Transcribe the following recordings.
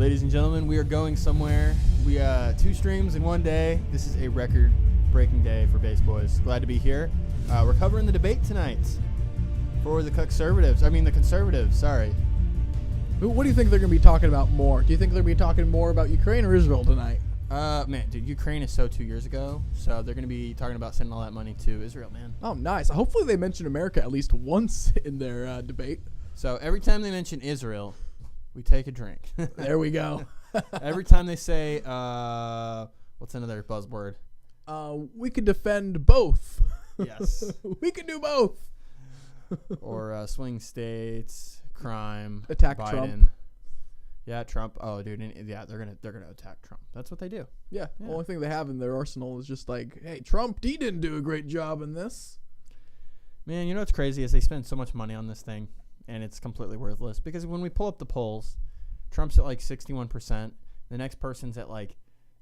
Ladies and gentlemen, we are going somewhere. We 2 streams in one day. This is a record-breaking day for Base Boys. Glad to be here. We're covering the debate tonight for the Cuckservatives. I mean, the Conservatives. Sorry. What do you think they're going to be talking about more? Do you think they're going to be talking more about Ukraine or Israel tonight? Man, dude, Ukraine is so 2 years ago, so they're going to be talking about sending all that money to Israel, man. Oh, nice. Hopefully they mention America at least once in their debate. So every time they mention Israel, we take a drink. There we go. Every time they say, what's another buzzword? We could defend both. Yes. We could do both. Or swing states, crime, attack Biden. Trump. Yeah, Trump. Oh, dude. Yeah, they're gonna attack Trump. That's what they do. Yeah. The only thing they have in their arsenal is just like, hey, Trump, he didn't do a great job in this. Man, you know what's crazy is they spend so much money on this thing, and it's completely worthless. Because when we pull up the polls, Trump's at like 61%. The next person's at like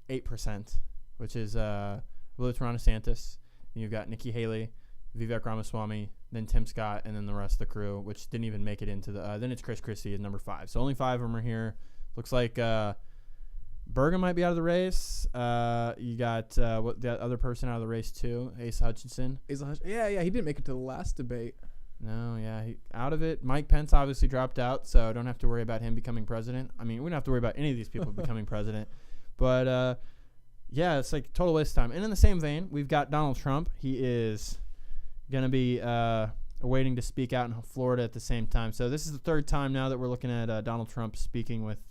8%, which is I believe it's Ron DeSantis. And you've got Nikki Haley, Vivek Ramaswamy, then Tim Scott, and then the rest of the crew, which didn't even make it into the. Then it's Chris Christie at number 5. So only 5 of them are here. Looks like Bergen might be out of the race. You got the other person out of the race too, Asa Hutchinson. Yeah, he didn't make it to the last debate. No, yeah, he out of it. Mike Pence obviously dropped out, so I don't have to worry about him becoming president. I mean, we don't have to worry about any of these people becoming president. But yeah, it's like total waste of time. And in the same vein, we've got Donald Trump. He is going to be waiting to speak out in Florida at the same time. So this is the 3rd time now that we're looking at Donald Trump speaking with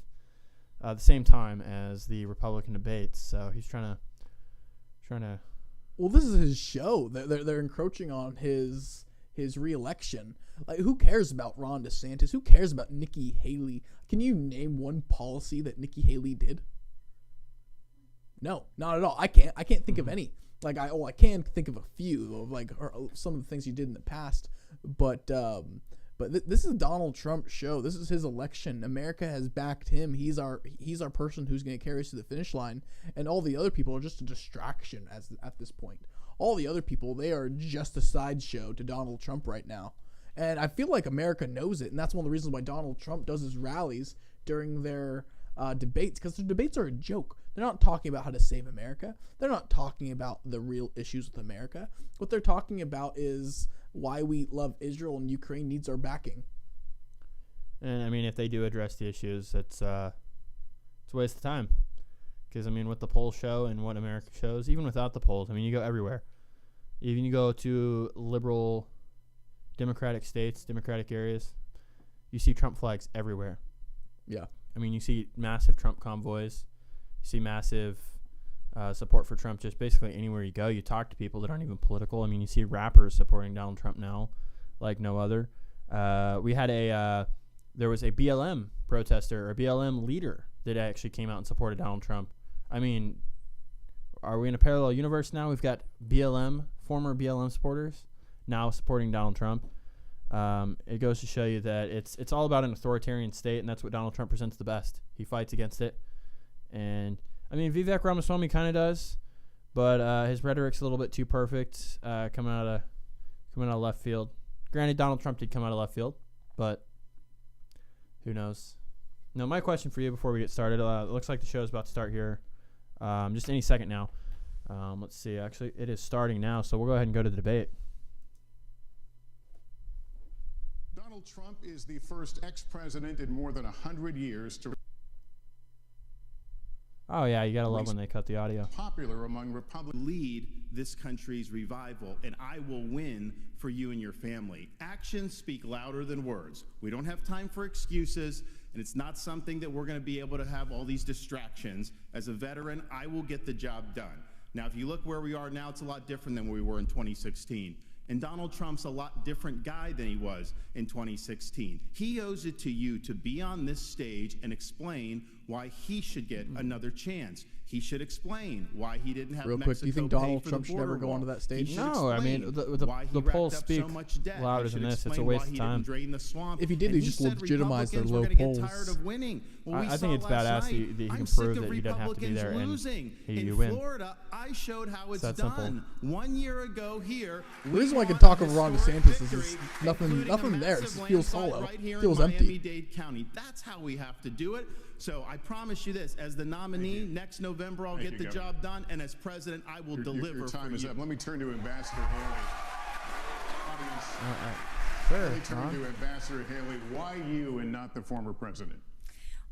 the same time as the Republican debates. So he's trying to. Well, this is his show. They're encroaching on his re-election. Like, who cares about Ron DeSantis? Who cares about Nikki Haley? Can you name one policy that Nikki Haley did? No, not at all. I can't think of any. Like, I can think of a few of like some of the things he did in the past, but this is Donald Trump's show. This is his election. America has backed him. He's our person who's going to carry us to the finish line, and all the other people are just a distraction at this point. All the other people, they are just a sideshow to Donald Trump right now, and I feel like America knows it, and that's one of the reasons why Donald Trump does his rallies during their debates, because their debates are a joke. They're not talking about how to save America. They're not talking about the real issues with America. What they're talking about is why we love Israel and Ukraine needs our backing. And I mean, if they do address the issues, it's a waste of time. Because I mean, what the polls show and what America shows, even without the polls, I mean, you go everywhere. Even you go to liberal, Democratic states, Democratic areas, you see Trump flags everywhere. Yeah. I mean, you see massive Trump convoys. You see massive support for Trump just basically anywhere you go. You talk to people that aren't even political. I mean, you see rappers supporting Donald Trump now like no other. We had there was a BLM protester or a BLM leader that actually came out and supported Donald Trump. I mean, are we in a parallel universe now? We've got former BLM supporters now supporting Donald Trump. It goes to show you that it's all about an authoritarian state, and that's what Donald Trump presents the best. He fights against it. And, I mean, Vivek Ramaswamy kind of does, but his rhetoric's a little bit too perfect coming out of left field. Granted, Donald Trump did come out of left field, but who knows? No, my question for you before we get started, it looks like the show's about to start here just any second now. Let's see. Actually, it is starting now, so we'll go ahead and go to the debate. Donald Trump is the first ex-president in more than 100 years to Oh, yeah, you got to love when they cut the audio. Popular among Republicans. Lead this country's revival, and I will win for you and your family. Actions speak louder than words. We don't have time for excuses, and it's not something that we're going to be able to have all these distractions. As a veteran, I will get the job done. Now, if you look where we are now, it's a lot different than we were in 2016. And Donald Trump's a lot different guy than he was in 2016. He owes it to you to be on this stage and explain why he should get another chance. He should explain why he didn't have Real Mexico quick, do you think Donald Trump should never go onto that stage? No, I mean, the polls speak louder than this. It's a waste of time. If he did, he just legitimized their low polls. I think it's badass that he can prove that he doesn't have to be there and you win. In Florida, I showed how it's that done. simple. 1 year ago here, The reason why I can talk over Ron DeSantis is there's nothing there. It just feels hollow. It feels empty. Miami-Dade County. That's how we have to do it. So I promise you this: as the nominee next November, I'll get the job done, and as president, I will deliver. Your time is up. Let me turn to Ambassador Haley. Let me turn to Ambassador Haley. Why you and not the former president?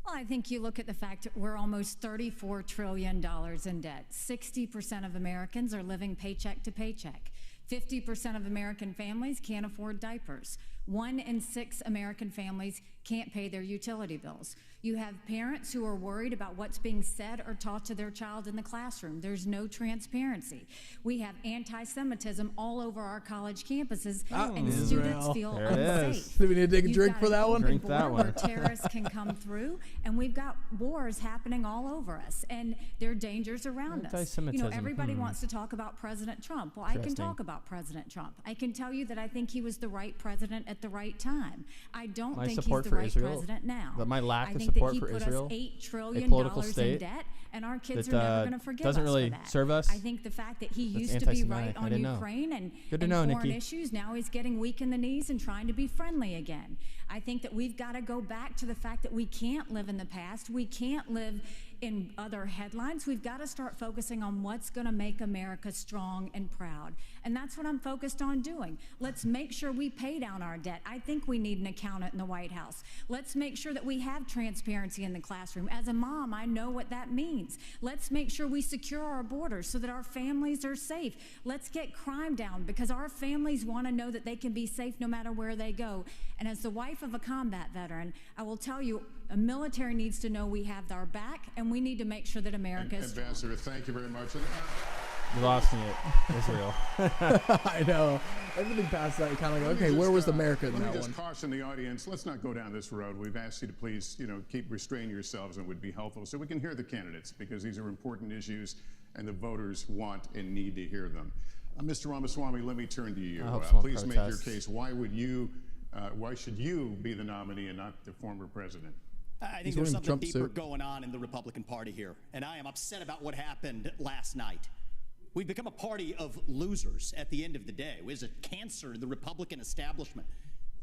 Well, I think you look at the fact that we're almost $34 trillion in debt. 60% of Americans are living paycheck to paycheck. 50% of American families can't afford diapers. 1 in 6 American families can't pay their utility bills. You have parents who are worried about what's being said or taught to their child in the classroom. There's no transparency. We have anti-Semitism all over our college campuses, and students feel unsafe. Do we need to take a drink for that one? Drink that one. Where terrorists can come through, and we've got wars happening all over us, and there are dangers around us. Anti-Semitism. Everybody wants to talk about President Trump. Well, I can talk about President Trump. I can tell you that I think he was the right president at the right time. I don't think he's the right president now. But my lack of I think support that for he put Israel, us $8 trillion state in debt, and our kids are never going to forgive doesn't us really for that. serve us. I think the fact that he used to be right on Ukraine and foreign issues, now he's getting weak in the knees and trying to be friendly again. I think that we've got to go back to the fact that we can't live in the past. We can't live in other headlines. We've got to start focusing on what's going to make America strong and proud. And that's what I'm focused on doing. Let's make sure we pay down our debt. I think we need an accountant in the White House. Let's make sure that we have transparency in the classroom. As a mom, I know what that means. Let's make sure we secure our borders so that our families are safe. Let's get crime down, because our families want to know that they can be safe no matter where they go. And as the wife of a combat veteran, I will tell you, a military needs to know we have our back, and we need to make sure that America is strong. Ambassador, thank you very much. You lost me at Israel. I know. Everything past that, you kind of go, okay, where was America in that one? Let me just caution the audience, let's not go down this road. We've asked you to please, keep restraining yourselves, and it would be helpful so we can hear the candidates, because these are important issues and the voters want and need to hear them. Mr. Ramaswamy, let me turn to you. Please make your case. Why should you be the nominee and not the former president? I think there's something deeper going on in the Republican Party here, and I am upset about what happened last night. We've become a party of losers at the end of the day. There's a cancer in the Republican establishment.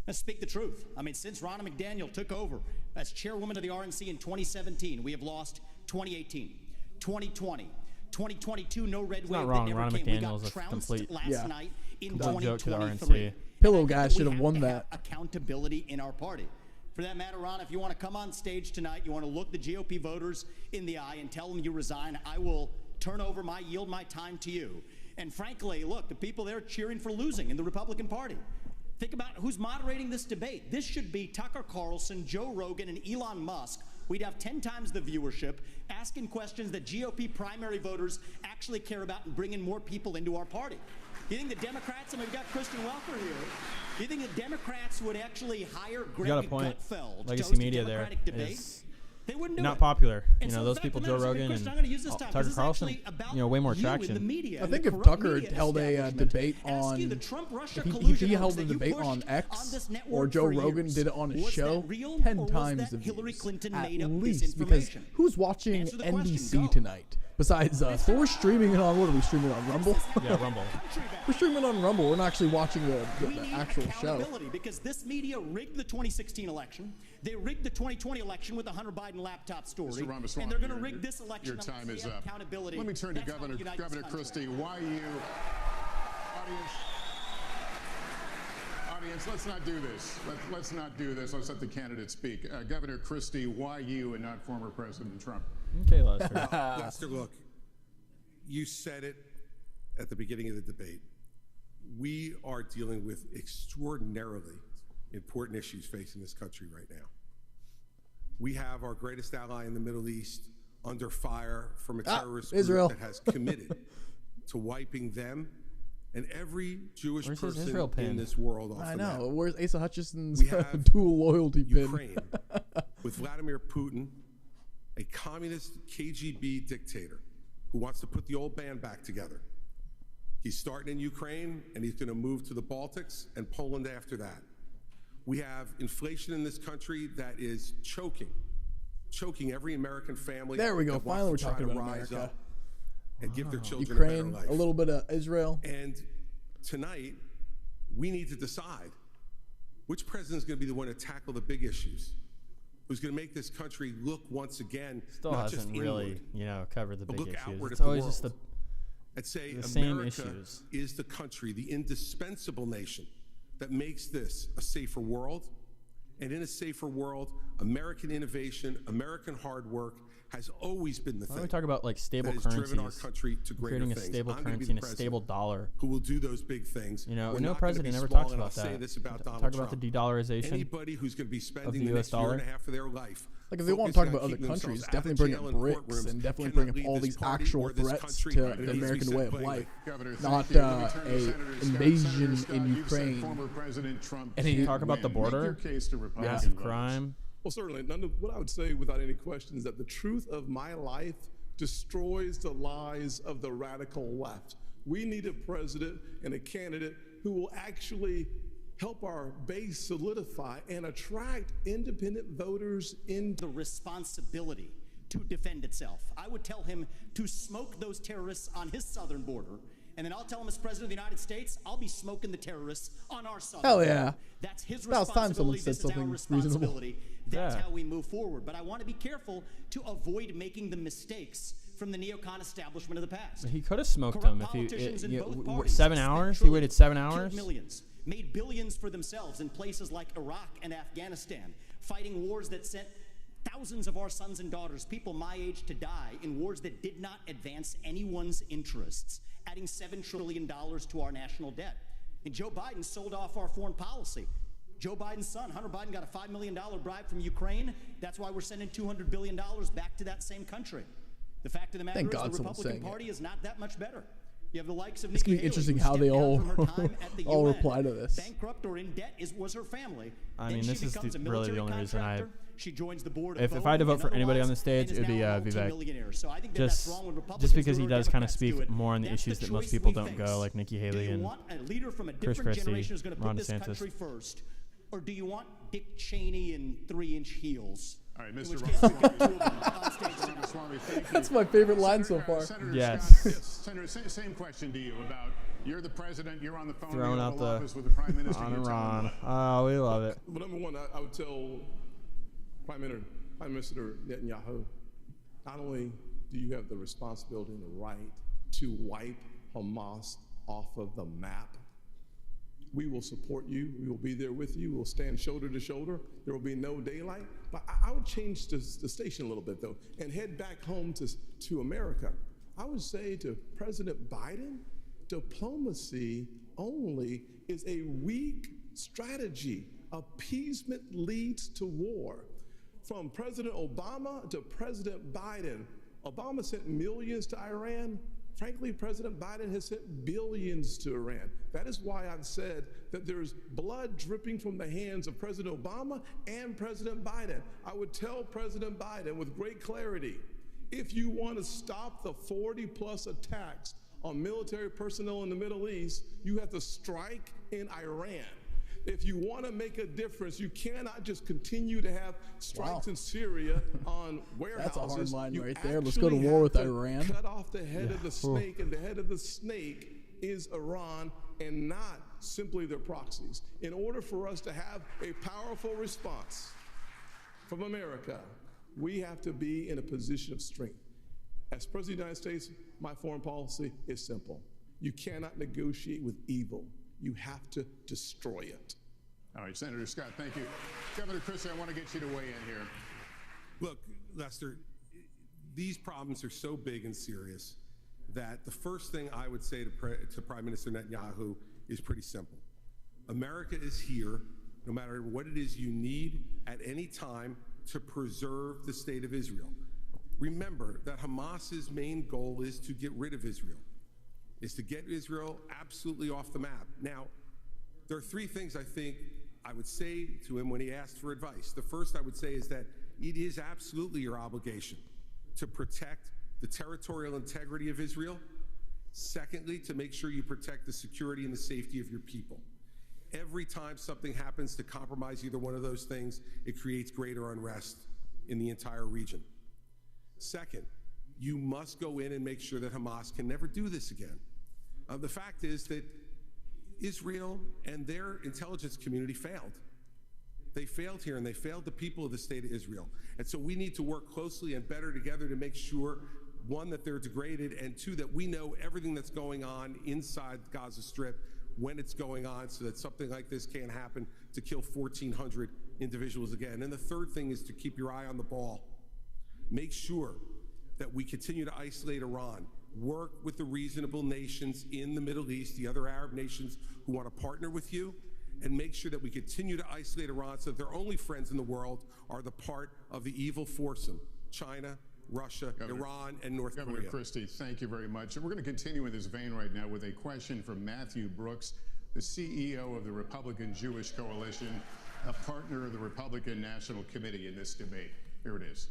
Let's speak the truth. I mean, since Ronna McDaniel took over as chairwoman of the RNC in 2017, we have lost 2018, 2020, 2022, no red wave that never came. We got trounced last night in 2023. Pillow guy should have won that. Accountability in our party. For that matter, Ron, if you want to come on stage tonight, you want to look the GOP voters in the eye and tell them you resign, I will yield my time to you. And frankly, look, the people there cheering for losing in the Republican Party. Think about who's moderating this debate. This should be Tucker Carlson, Joe Rogan, and Elon Musk. We'd have 10 times the viewership, asking questions that GOP primary voters actually care about and bringing more people into our party. Do you think the Democrats, and we've got Kristen Welker here, do you think the Democrats would actually hire Greg Gutfeld to host a Democratic debate? They wouldn't do not it. popular. And so those people, Joe Rogan and Tucker Carlson, way more traction. I think if Tucker held a debate on, if he held a debate on X, or Joe Rogan did it on his show, 10 times the views, at least, because who's watching NBC tonight? Besides us, but we're streaming it on, what are we streaming on, Rumble? Yeah, Rumble. We're streaming on Rumble. We're not actually watching the actual show. Because this media rigged the 2016 election. They rigged the 2020 election with the Hunter Biden laptop story. Mr. Ramaswamy, and they're going to rig this election. Your time is up. Accountability. Let me turn to Governor Christie. Why you? Audience, let's not do this. Let's not do this. Let's let the candidates speak. Governor Christie, why you and not former President Trump? Okay, Lester. Lester, look, you said it at the beginning of the debate. We are dealing with extraordinarily important issues facing this country right now. We have our greatest ally in the Middle East under fire from a terrorist group that has committed to wiping them and every Jewish person in this world off the map. Where's Asa Hutchinson's dual loyalty pin? Ukraine with Vladimir Putin, a communist KGB dictator who wants to put the old band back together. He's starting in Ukraine, and he's going to move to the Baltics and Poland after that. We have inflation in this country that is choking every American family. There we go. Finally, we're talking about America. And give their children Ukraine, a better life. A little bit of Israel. And tonight, we need to decide which president is going to be the one to tackle the big issues. who's going to make this country look once again Still not just hasn't inward, really, covered the but big look issues. outward It's at the always just world. I'd say the same America issues. is the country, the indispensable nation that makes this a safer world. And in a safer world, American innovation, American hard work has always been the Why thing. don't we talk about like stable that has currencies, driven our country to greater creating a things. stable I'm gonna be currency the and a stable president dollar. who will do those big things. You know, We're no not gonna president be ever small, talks and about I'll that. say this about Donald Talk Trump. about the de-dollarization Anybody who's going to be spending the the next US year and dollar. a half of their life, Like if they want to talk focusing about on other keeping countries, themselves out of definitely bring up jail and BRICS courtrooms, and definitely cannot bring up leave all this these party actual or this threats country to as the we American sit way of playing. life, Governor, not thank you. Let me turn to a Senator Scott. invasion Senator Scott, in you've said Ukraine. former President Trump And he- can't Talk about the win. border, Make your case to Republican massive voters. crime. Well, certainly. What I would say without any question is that the truth of my life destroys the lies of the radical left. We need a president and a candidate who will actually help our base solidify and attract independent voters into the responsibility to defend itself. I would tell him to smoke those terrorists on his southern border, and then I'll tell him as President of the United States, I'll be smoking the terrorists on our southern Hell border. yeah. That's his About time someone responsibility. said This is our something responsibility. That's Yeah. how we move forward. But I want to be careful to avoid making the mistakes from the neocon establishment of the past. He could have smoked Corrupt him if politicians in both he parties 7 spent hours. He trillions, waited 7 killed hours. millions, made billions for themselves in places like Iraq and Afghanistan, fighting wars that sent thousands of our sons and daughters, people my age, to die in wars that did not advance anyone's interests, adding $7 trillion to our national debt. And Joe Biden sold off our foreign policy. Joe Biden's son, Hunter Biden, got a $5 million bribe from Ukraine. That's why we're sending $200 billion back to that same country. The fact of the matter Thank is God the someone's Republican saying Party is not that much better. You have the likes of It's gonna Nikki be interesting Haley, how who they stepped all down from her time at the all UN. reply to this. Bankrupt or in debt was her family. I Then mean, she this is becomes a really the military only reason contractor. She joins the board of If I Boeing had to vote and for anybody on otherwise, the stage, and is it'd be now a Vivek. multimillionaire. So I think that Just, that's wrong when just Republicans because do he it or does kind of Democrats do speak it. more on the That's issues the that most choice people we don't face. go, like Nikki Do Haley you and want a leader from a Chris different Christie, generation who's going to Ron put this DeSantis. country first, or do you want Dick Cheney in 3-inch heels? All right, In Mr. which case we've got two Ramaswamy. of them on stage together. Ramaswamy, thank you. That's my favorite line so Senator, far. Senator Yes. Scott, Senator, same question to you about you're the president, you're on the phone in Throwing the out Oval the Office with the Prime Minister. on you and tell him on. what. Oh, we love it. But number one, I would tell Prime Minister Netanyahu, not only do you have the responsibility and the right to wipe Hamas off of the map, we will support you. We will be there with you. We'll stand shoulder to shoulder. There will be no daylight. But I would change the station a little bit, though, and head back home to America. I would say to President Biden, diplomacy only is a weak strategy. Appeasement leads to war. From President Obama to President Biden, Obama sent millions to Iran. Frankly, President Biden has sent billions to Iran. That is why I've said that there's blood dripping from the hands of President Obama and President Biden. I would tell President Biden with great clarity, if you want to stop the 40+ attacks on military personnel in the Middle East, you have to strike in Iran. If you want to make a difference, you cannot just continue to have strikes in Syria on warehouses. That's a hard line You right there. Let's go to actually war with have to Iran. Cut off the head of the snake, and the head of the snake is Iran, and not simply their proxies. In order for us to have a powerful response from America, we have to be in a position of strength. As President of the United States, my foreign policy is simple. You cannot negotiate with evil. You have to destroy it. All right, Senator Scott, thank you. Governor Christie, I want to get you to weigh in here. Look, Lester, these problems are so big and serious that the first thing I would say to Prime Minister Netanyahu is pretty simple. America is here, no matter what it is you need at any time, to preserve the state of Israel. Remember that Hamas's main goal is to get rid of Israel, is to get Israel absolutely off the map. Now, there are three things I think I would say to him when he asked for advice. The first I would say is that it is absolutely your obligation to protect the territorial integrity of Israel. Secondly, to make sure you protect the security and the safety of your people. Every time something happens to compromise either one of those things, it creates greater unrest in the entire region. Second, you must go in and make sure that Hamas can never do this again. The fact is that Israel and their intelligence community failed. They failed here, and they failed the people of the state of Israel. And so we need to work closely and better together to make sure, one, that they're degraded, and two, that we know everything that's going on inside Gaza Strip when it's going on, so that something like this can't happen to kill 1,400 individuals again. And the third thing is to keep your eye on the ball. Make sure that we continue to isolate Iran, work with the reasonable nations in the Middle East, the other Arab nations who want to partner with you, and make sure that we continue to isolate Iran so that their only friends in the world are the part of the evil foursome: China, Russia, Iran, and North Korea. Governor Christie, thank you very much. And we're going to continue in this vein right now with a question from Matthew Brooks, the CEO of the Republican Jewish Coalition, a partner of the Republican National Committee in this debate. Here it is.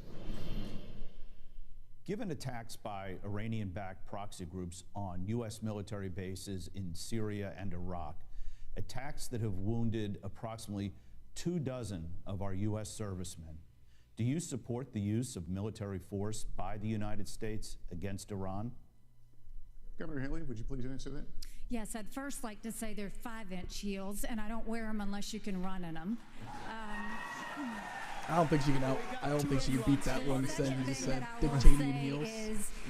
Given attacks by Iranian-backed proxy groups on U.S. military bases in Syria and Iraq, attacks that have wounded approximately 24 of our U.S. servicemen, do you support the use of military force by the United States against Iran? Governor Haley, would you please answer that? Yes, I'd first like to say they're 5-inch heels, and I don't wear them unless you can run in them. I don't think she can beat that one sentence. Dictating heels.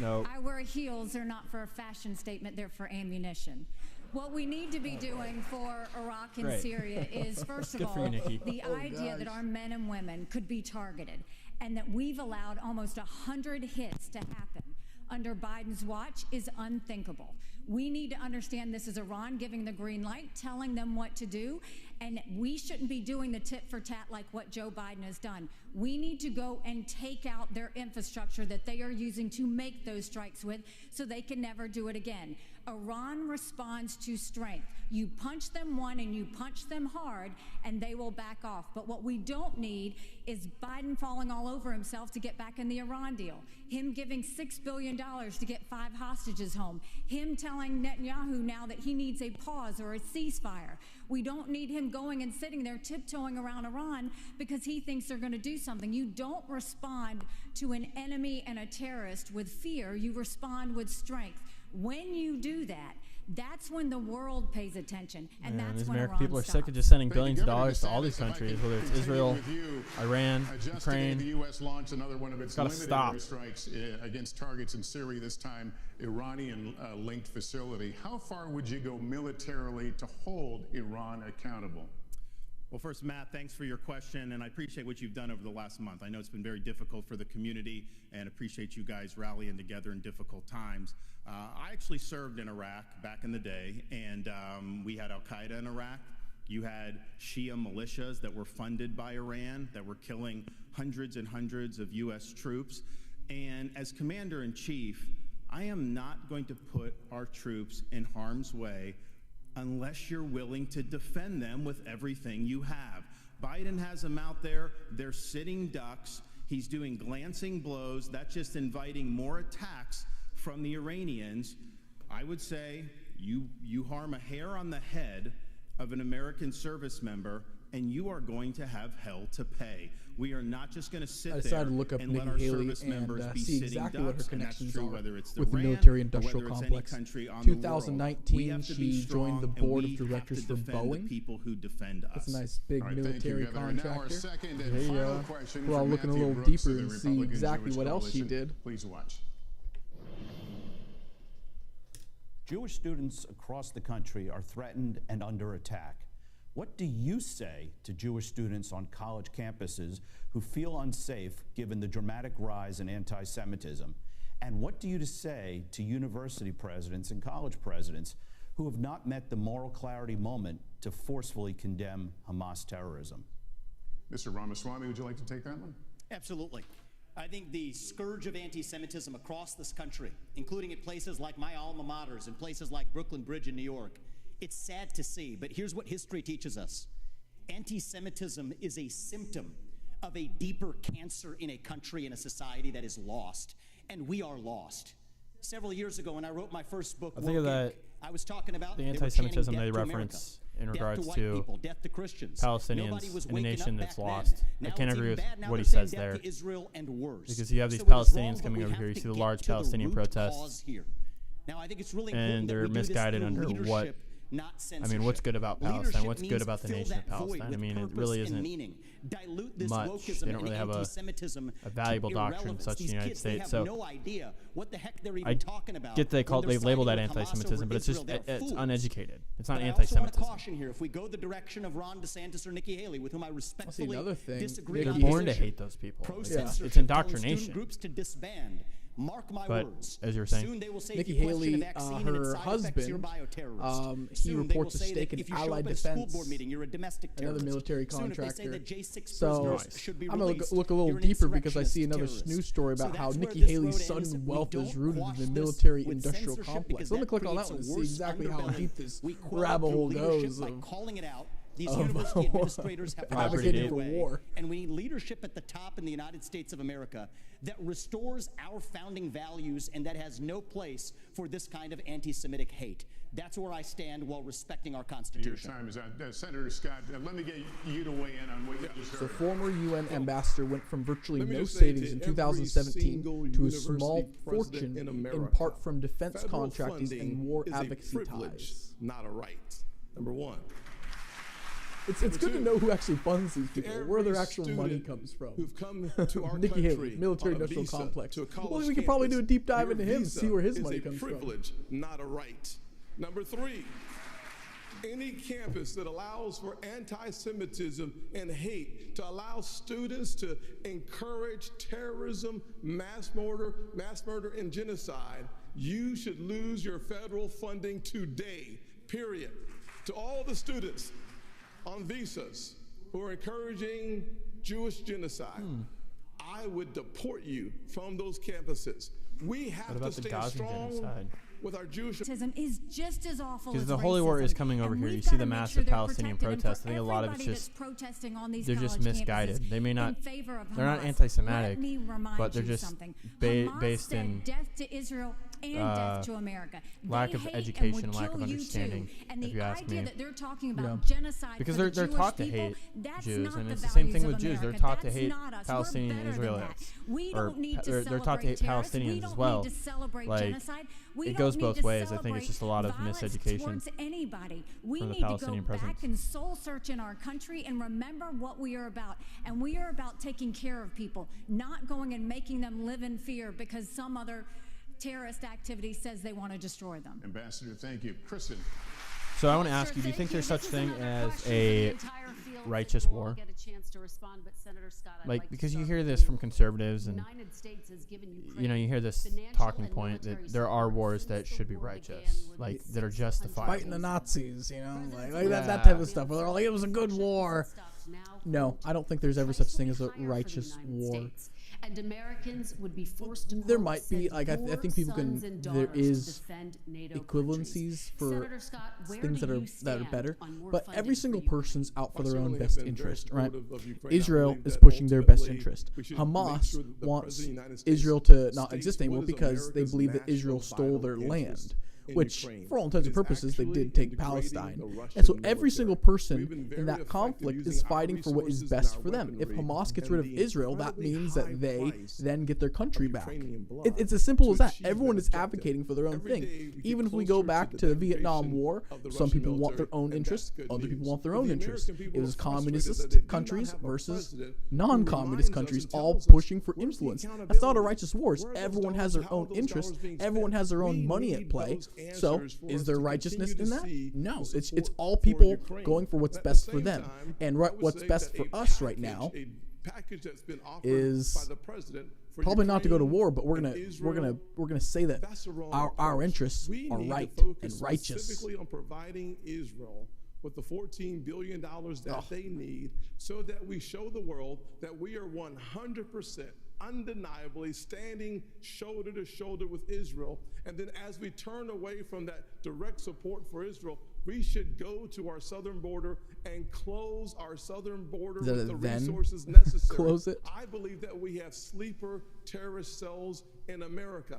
No. I wear heels. They're not for a fashion statement. They're for ammunition. What we need to be doing for Iraq and Syria is, first of all, the idea that our men and women could be targeted, and that we've allowed almost 100 hits to happen under Biden's watch is unthinkable. We need to understand this is Iran giving the green light, telling them what to do, and we shouldn't be doing the tit for tat like what Joe Biden has done. We need to go and take out their infrastructure that they are using to make those strikes with, so they can never do it again. Iran responds to strength. You punch them one and you punch them hard, and they will back off. But what we don't need is Biden falling all over himself to get back in the Iran deal, him giving $6 billion to get 5 hostages home, him telling Netanyahu now that he needs a pause or a ceasefire. We don't need him going and sitting there tiptoeing around Iran because he thinks they're going to do something. You don't respond to an enemy and a terrorist with fear. You respond with strength. When you do that, that's when the world pays attention, and that's when Iran people are stops. sick of just sending billions of dollars to all these countries, whether it's Israel, Iran, Ukraine. The U.S. launched another one of its limited airstrikes against targets in Syria, this time Iranian-linked facility. How far would you go militarily to hold Iran accountable? Well, first, Matt, thanks for your question, and I appreciate what you've done over the last month. I know it's been very difficult for the community, and appreciate you guys rallying together in difficult times. I actually served in Iraq back in the day, and we had Al-Qaeda in Iraq. You had Shia militias that were funded by Iran that were killing hundreds and hundreds of U.S. troops. And as Commander-in-Chief, I am not going to put our troops in harm's way unless you're willing to defend them with everything you have. Biden has them out there. They're sitting ducks. He's doing glancing blows. That's just inviting more attacks from the Iranians. I would say you harm a hair on the head of an American service member, and you are going to have hell to pay. We are not just going to sit there and let our service members be sitting ducks, and that's true whether it's with the Iran military-industrial or whether complex. it's any country on 2019, she joined the board of directors for Boeing. People who defend us. That's a nice big military contractor. We're We're all looking a little deeper and see exactly what else she did. Please watch. Jewish students across the country are threatened and under attack. What do you say to Jewish students on college campuses who feel unsafe given the dramatic rise in anti-Semitism? And what do you say to university presidents and college presidents who have not met the moral clarity moment to forcefully condemn Hamas terrorism? Mr. Ramaswamy, would you like to take that one? Absolutely. I think the scourge of anti-Semitism across this country, including at places like my alma maters and places like Brooklyn Bridge in New York, it's sad to see, but here's what history teaches us. Anti-Semitism is a symptom of a deeper cancer in a country and a society that is lost, and we are lost. Several years ago, when I wrote my first book, I was talking about the anti-Semitism they reference in regards to Palestinians in a nation that's lost. I can't agree with what he says there, because you have these Palestinians coming over here. You see the large Palestinian protests, now, I think it's really and they're misguided under what not censorship. I mean, what's good about Palestine? Leadership What's good means about the fill nation of that void Palestine? I with mean, it purpose really and isn't meaning. Dilute this much. wokeism They don't really and have anti-Semitism a valuable to doctrine irrelevance. such in These the United kids, they States. have So no idea what the heck they're even I talking about. get they label that siding with Hamas anti-Semitism, over but it's just Israel. They're it's fools. uneducated. It's not But I also want to anti-Semitism. caution here: if we go the direction of Ron DeSantis or Nikki Haley, with whom I respectfully another thing. disagree, They're on born to this issue, hate those people. pro-censorship, It's telling indoctrination. student groups to disband. Mark my But words. as you were saying, soon they will say Nikki if you question Haley, a vaccine and its her side effects, you're a husband, bioterrorist. he Soon they will reports a say stake that in if you show Allied up at a school Defense, board meeting, you're a domestic terrorist. another military Soon if they contractor. say that J6 So prisoners should be I'm gonna released, look a little you're an deeper because I see another insurrectionist news story terrorist. about So how that's where Nikki this Haley's road ends. sudden We wealth don't is rooted quash in the this military with industrial censorship complex. because Let me that click on that creates one a to see worse exactly how underbelly. deep this We quell rabbit through hole leadership goes. by of- calling it out. These of university administrators have advocating for war. and we need leadership at the top in the United States of America that restores our founding values and that has no place for this kind of anti-Semitic hate. That's where I stand while respecting our Constitution. Your time is out. Senator Scott, let me get you to weigh in on what you just So heard. former UN ambassador went from virtually Let me no just say savings to in every 2017 single to a small university president fortune in in America, part from defense federal contractors funding and war is a advocacy privilege, ties. not a right. Number one. It's good to two, know who actually funds these people, where their Every actual money student comes from. Who've come to our Nikki country Haley, military on a industrial visa complex. to a college Well, we could probably do a campus, deep dive your into him and visa see where his is money a comes from. privilege, not a right. Number three, any campus that allows for anti-Semitism and hate, to allow students to encourage terrorism, mass murder, and genocide, you should lose your federal funding today, period. To all the students on visas who are encouraging Jewish genocide, I would deport you from those campuses. We have to stand strong with our Jewish. Is just as awful Because as the Holy War racism. is coming over And here. we've You see gotta the make massive sure they're Palestinian protected. And protests. for I think a lot of it's everybody just that's protesting on these they're just college misguided. campuses They may not in favor of they're not Hamas, anti-Semitic, let me remind but they're you just something. based Hamas in said death to Israel and death to America. lack They of hate education, and would lack of kill you understanding, too. And if the you ask idea me. that they're talking about Yeah. genocide Because for they're the taught to Jewish hate people, that's Jews, not and the it's the same values thing with of Jews. They're America. taught to That's hate not us. Palestinian We're better than Israelites. that. We Or don't need to they're taught to hate celebrate terrorists. Palestinians We as don't well. need to celebrate Like, genocide. We it don't goes need both to ways. I think it's just a lot of violence miseducation towards anybody. We from the need to go Palestinian back presence. and soul search in our country and remember what we are about. And we are about taking care of people, not going and making them live in fear because some other terrorist activity says they want to destroy them. Ambassador, thank you. Kristen. So I want to ask you, do you think there's such thing as a righteous war? Like, because you hear this from conservatives and, you know, you hear this talking point that there are wars that should be righteous, like, that are justified. Fighting the Nazis, you know, like that type of stuff. Where they're like, it was a good war. No, I don't think there's ever such thing as a righteous war. And Americans would be forced to there might be, like, I think people can, there is equivalencies for things that are better, but every single person's out for their own best interest, right? Israel is pushing their best interest. Hamas wants Israel to not exist anymore because they believe that Israel stole their land, which, for all intents and purposes, they did take Palestine. And so every single person in that conflict is fighting for what is best for them. If Hamas gets rid of Israel, that means that they then get their country back. It's as simple as that. Everyone is advocating for their own thing. Even if we go back to the Vietnam War, some people want their own interests, other people want their own interests. It was communist countries versus non-communist countries all pushing for influence. That's not a righteous war. Everyone has their own interests. Everyone has their own money at play. So, is there righteousness in that? No. It's all people going for what's best for them. And what's best for us right now is probably not to go to war, but we're gonna say that our interests are right and righteous. Specifically on providing Israel with the $14 billion that they need, so that we show the world that we are 100% undeniably standing shoulder to shoulder with Israel. And then as we turn away from that direct support for Israel, we should go to our southern border and close our southern border with the resources necessary. Close it. I believe that we have sleeper terrorist cells in America.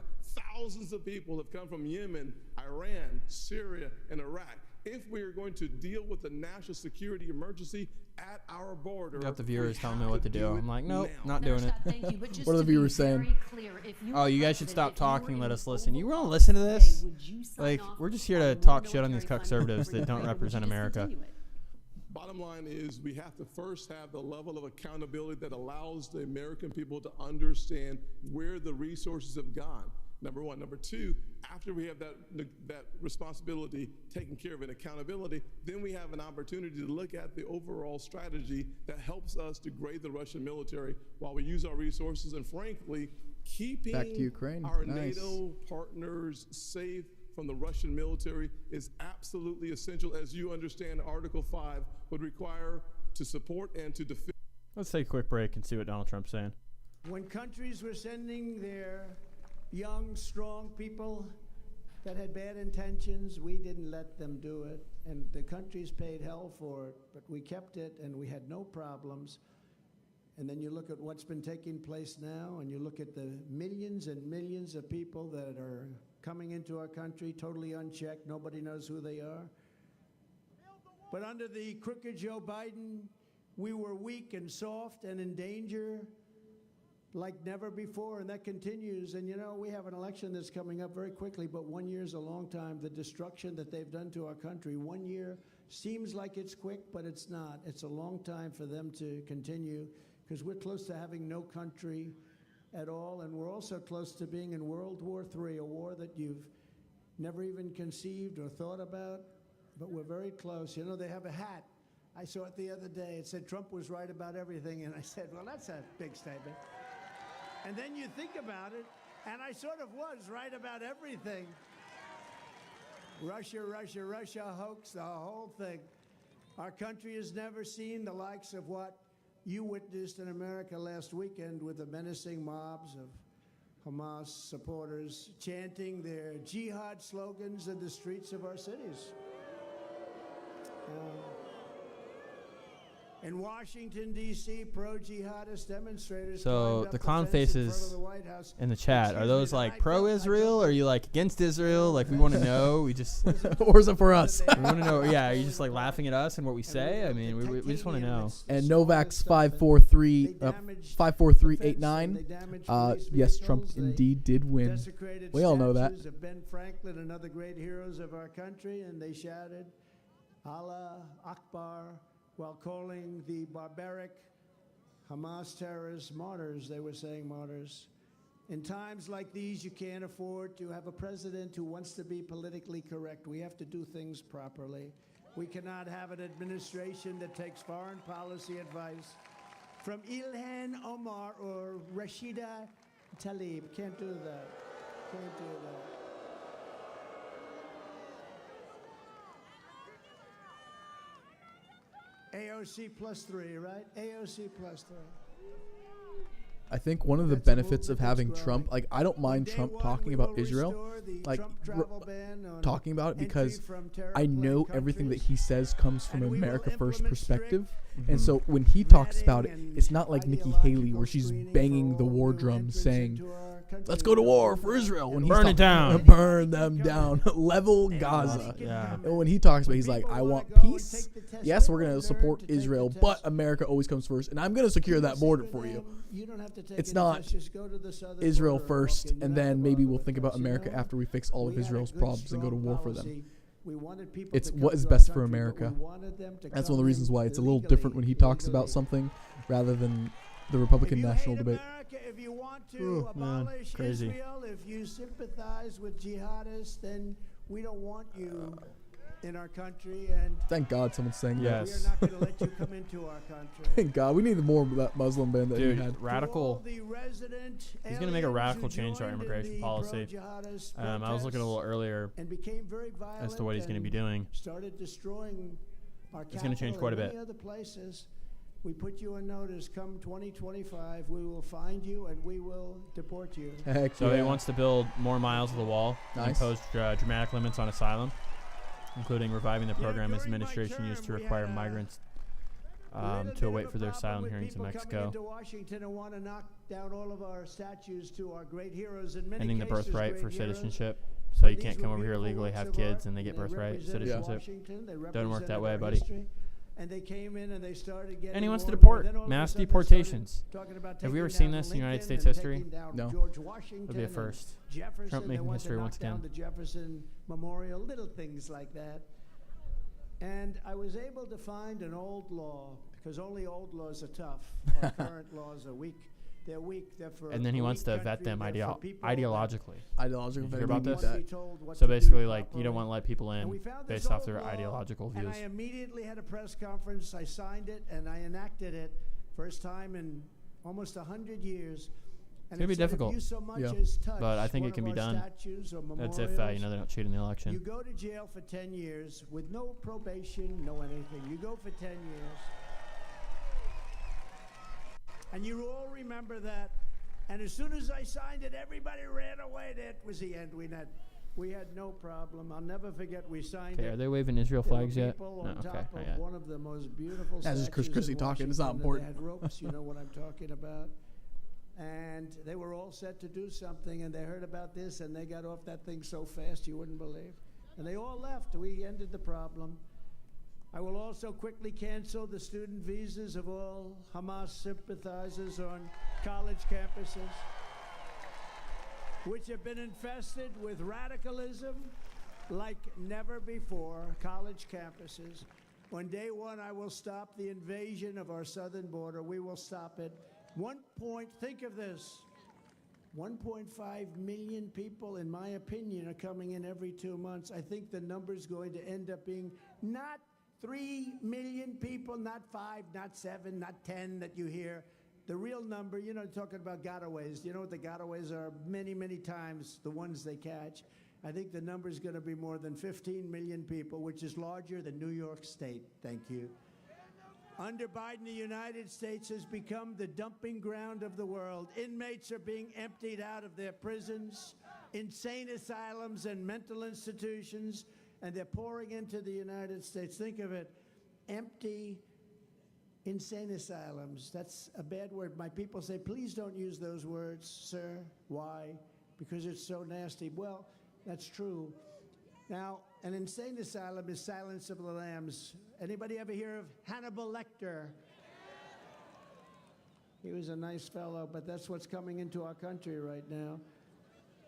Thousands of people have come from Yemen, Iran, Syria, and Iraq. if we are going to deal with the national security emergency at our border. Got the viewers telling me what to do. I'm like, nope, not doing it. Thank you. But just What are the to be viewers saying? very clear, if you Oh, were you guys should president, stop if you were talking. in Let the us listen. You Oval want to Office listen to today, this? would you sign Like, off we're just here on to more talk shit on these military Cuckservatives funding that for don't Ukraine, or would represent you America. discontinue it? Bottom line is we have to first have the level of accountability that allows the American people to understand where the resources have gone. Number one. Number two, after we have that responsibility taken care of and accountability, then we have an opportunity to look at the overall strategy that helps us degrade the Russian military while we use our resources and, frankly, keeping Back to Ukraine. our Nice. NATO partners safe from the Russian military is absolutely essential, as you understand Article 5 would require to support and to defend. Let's take a quick break and see what Donald Trump's saying. When countries were sending their young, strong people that had bad intentions, we didn't let them do it. And the countries paid hell for it, but we kept it and we had no problems. And then you look at what's been taking place now, and you look at the millions and millions of people that are coming into our country totally unchecked. Nobody knows who they are. But under the crooked Joe Biden, we were weak and soft and in danger like never before, and that continues. And you know, we have an election that's coming up very quickly, but 1 year is a long time. The destruction that they've done to our country, 1 year seems like it's quick, but it's not. It's a long time for them to continue, because we're close to having no country at all, and we're also close to being in World War III, a war that you've never even conceived or thought about, but we're very close. You know, they have a hat. I saw it the other day. It said Trump was right about everything, and I said, well, that's a big statement. And then you think about it, and I sort of was right about everything. Russia, Russia, Russia hoax, the whole thing. Our country has never seen the likes of what you witnessed in America last weekend with the menacing mobs of Hamas supporters chanting their jihad slogans in the streets of our cities. In Washington, D.C., pro-jihadist demonstrators. So the clown faces in the chat, are those like pro-Israel? Or are you like against Israel? Like, we want to know. We just Or is it for us? we want to know. Yeah, are you just like laughing at us and what we say? I mean, we just want to know. And Novak's 54389. Yes, Trump indeed did win. We all know that. Of Ben Franklin and other great heroes of our country, and they shouted, Allah Akbar, while calling the barbaric Hamas terrorists martyrs. They were saying martyrs. In times like these, you can't afford to have a president who wants to be politically correct. We have to do things properly. We cannot have an administration that takes foreign policy advice from Ilhan Omar or Rashida Tlaib. Can't do that. Can't do that. AOC +3, right? AOC +3. I think one of the benefits of having Trump, like, I don't mind Trump talking about Israel, like, talking about it, because I know everything that he says comes from an America First perspective. And so when he talks about it, it's not like Nikki Haley, where she's banging the war drum saying, let's go to war for Israel. When he's Burn it down. Burn them down. Level Gaza. Yeah. And when he talks about it, he's like, I want peace. Yes, we're going to support Israel, but America always comes first. And I'm going to secure that border for you. It's not Israel first, and then maybe we'll think about America after we fix all of Israel's problems and go to war for them. It's what is best for America. That's one of the reasons why it's a little different when he talks about something rather than the Republican national debate. If you want to abolish Israel, if you sympathize with jihadists, then we don't want you in our country. And thank God someone's saying that. We are not going to let you come into our country. Thank God. We need more of that Muslim ban that he had. Radical. He's going to make a radical change to our immigration policy. I was looking a little earlier as to what he's going to be doing. Started destroying our it's going to change quite a bit. Other places. We put you on notice. Come 2025, we will find you and we will deport you. So he wants to build more miles of the wall and impose dramatic limits on asylum, including reviving the program his administration used to require migrants to await for their asylum hearings in Mexico. Want to knock down all of our statues to our great heroes, in many ending the cases, birthright for citizenship. So you can't come over here legally, have kids, and they get birthright citizenship. Doesn't work that way, buddy. And they came in and they started getting. And he wants to deport. Mass deportations. Have we ever seen this in United States history? No. It'll be a first. Jefferson, Trump making history once again. The Jefferson Memorial, little things like that. And I was able to find an old law, because only old laws are tough. Our current laws are weak. They're weak. They're for. And then he wants to vet them ideologically. Ideologically. You hear about this? So So basically, like, you don't want to let people in based off their ideological views. And I immediately had a press conference. I signed it and I enacted it. First time in almost 100 years. It's going to be difficult, but I think it can be done. That's if, they don't cheat in the election. You go to jail for 10 years with no probation, no anything. You go for 10 years. And you all remember that. And as soon as I signed it, everybody ran away. That was the end. We had no problem. I'll never forget we signed it. Are they waving Israel flags yet? No, okay, not yet. One of the most beautiful That's just Chris Christie talking. It's not important. They had ropes, you know what I'm talking about. And they were all set to do something, and they heard about this, and they got off that thing so fast you wouldn't believe. And they all left. We ended the problem. I will also quickly cancel the student visas of all Hamas sympathizers on college campuses, which have been infested with radicalism like never before. College campuses. On day one, I will stop the invasion of our southern border. We will stop it. Think of this. 1.5 million people, in my opinion, are coming in every 2 months. I think the number's going to end up being not 3 million people, not 5, not 7, not 10 that you hear. The real number, talking about gotaways. You know what the gotaways are? Many, many times the ones they catch. I think the number's going to be more than 15 million people, which is larger than New York State. Thank you. Under Biden, the United States has become the dumping ground of the world. Inmates are being emptied out of their prisons, insane asylums, and mental institutions, and they're pouring into the United States. Think of it, empty insane asylums. That's a bad word. My people say, please don't use those words, sir. Why? Because it's so nasty. Well, that's true. Now, an insane asylum is Silence of the Lambs. Anybody ever hear of Hannibal Lecter? He was a nice fellow, but that's what's coming into our country right now.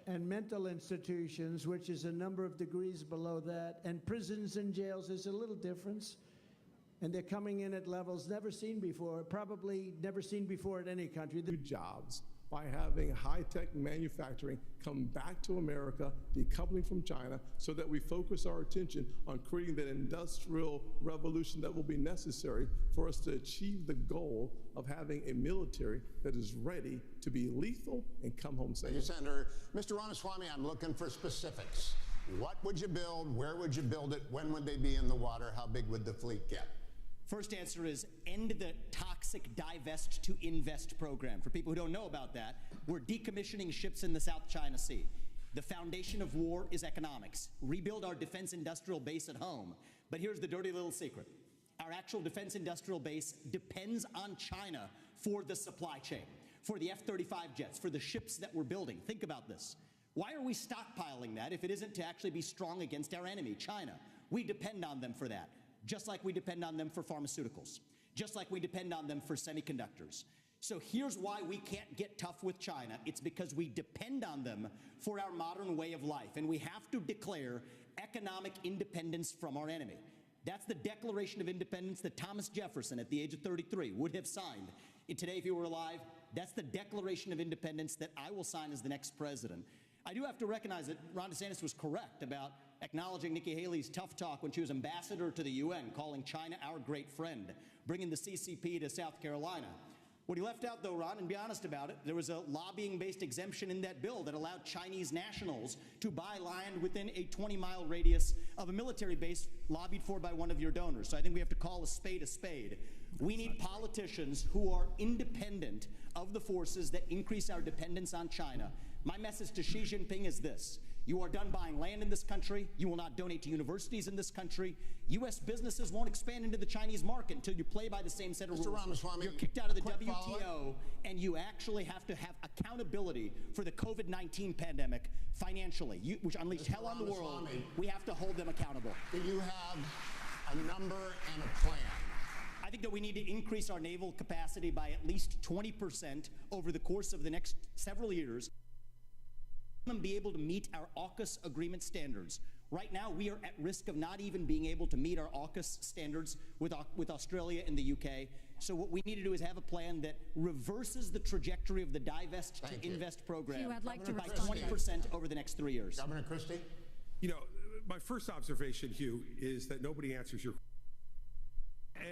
And mental institutions, which is a number of degrees below that, and prisons and jails, there's a little difference. And they're coming in at levels never seen before, probably never seen before in any country. Jobs by having high-tech manufacturing come back to America, decoupling from China, so that we focus our attention on creating that industrial revolution that will be necessary for us to achieve the goal of having a military that is ready to be lethal and come home safe. Thank you, Senator. Mr. Ramaswamy, I'm looking for specifics. What would you build? Where would you build it? When would they be in the water? How big would the fleet get? First answer is end the toxic divest to invest program. For people who don't know about that, we're decommissioning ships in the South China Sea. The foundation of war is economics. Rebuild our defense industrial base at home. But here's the dirty little secret. Our actual defense industrial base depends on China for the supply chain, for the F-35 jets, for the ships that we're building. Think about this. Why are we stockpiling that if it isn't to actually be strong against our enemy, China? We depend on them for that. Just like we depend on them for pharmaceuticals, just like we depend on them for semiconductors. So here's why we can't get tough with China. It's because we depend on them for our modern way of life, and we have to declare economic independence from our enemy. That's the Declaration of Independence that Thomas Jefferson, at the age of 33, would have signed. And today, if he were alive, that's the Declaration of Independence that I will sign as the next president. I do have to recognize that Ron DeSantis was correct about acknowledging Nikki Haley's tough talk when she was ambassador to the UN, calling China our great friend, bringing the CCP to South Carolina. What he left out, though, Ron, and be honest about it, there was a lobbying-based exemption in that bill that allowed Chinese nationals to buy land within a 20-mile radius of a military base lobbied for by one of your donors. So I think we have to call a spade a spade. We need politicians who are independent of the forces that increase our dependence on China. My message to Xi Jinping is this. You are done buying land in this country. You will not donate to universities in this country. U.S. businesses won't expand into the Chinese market until you play by the same set of rules. Ramaswamy, you're kicked out of the WTO, and you actually have to have accountability for the COVID-19 pandemic financially, which unleashed hell on the world. We have to hold them accountable. Do you have a number and a plan? I think that we need to increase our naval capacity by at least 20% over the course of the next several years and be able to meet our AUKUS agreement standards. Right now, we are at risk of not even being able to meet our AUKUS standards with Australia and the UK. So what we need to do is have a plan that reverses the trajectory of the divest to invest program I'd like to by respond. 20% over the next 3 years. Governor Christie? You know, my first observation, Hugh, is that nobody answers your question.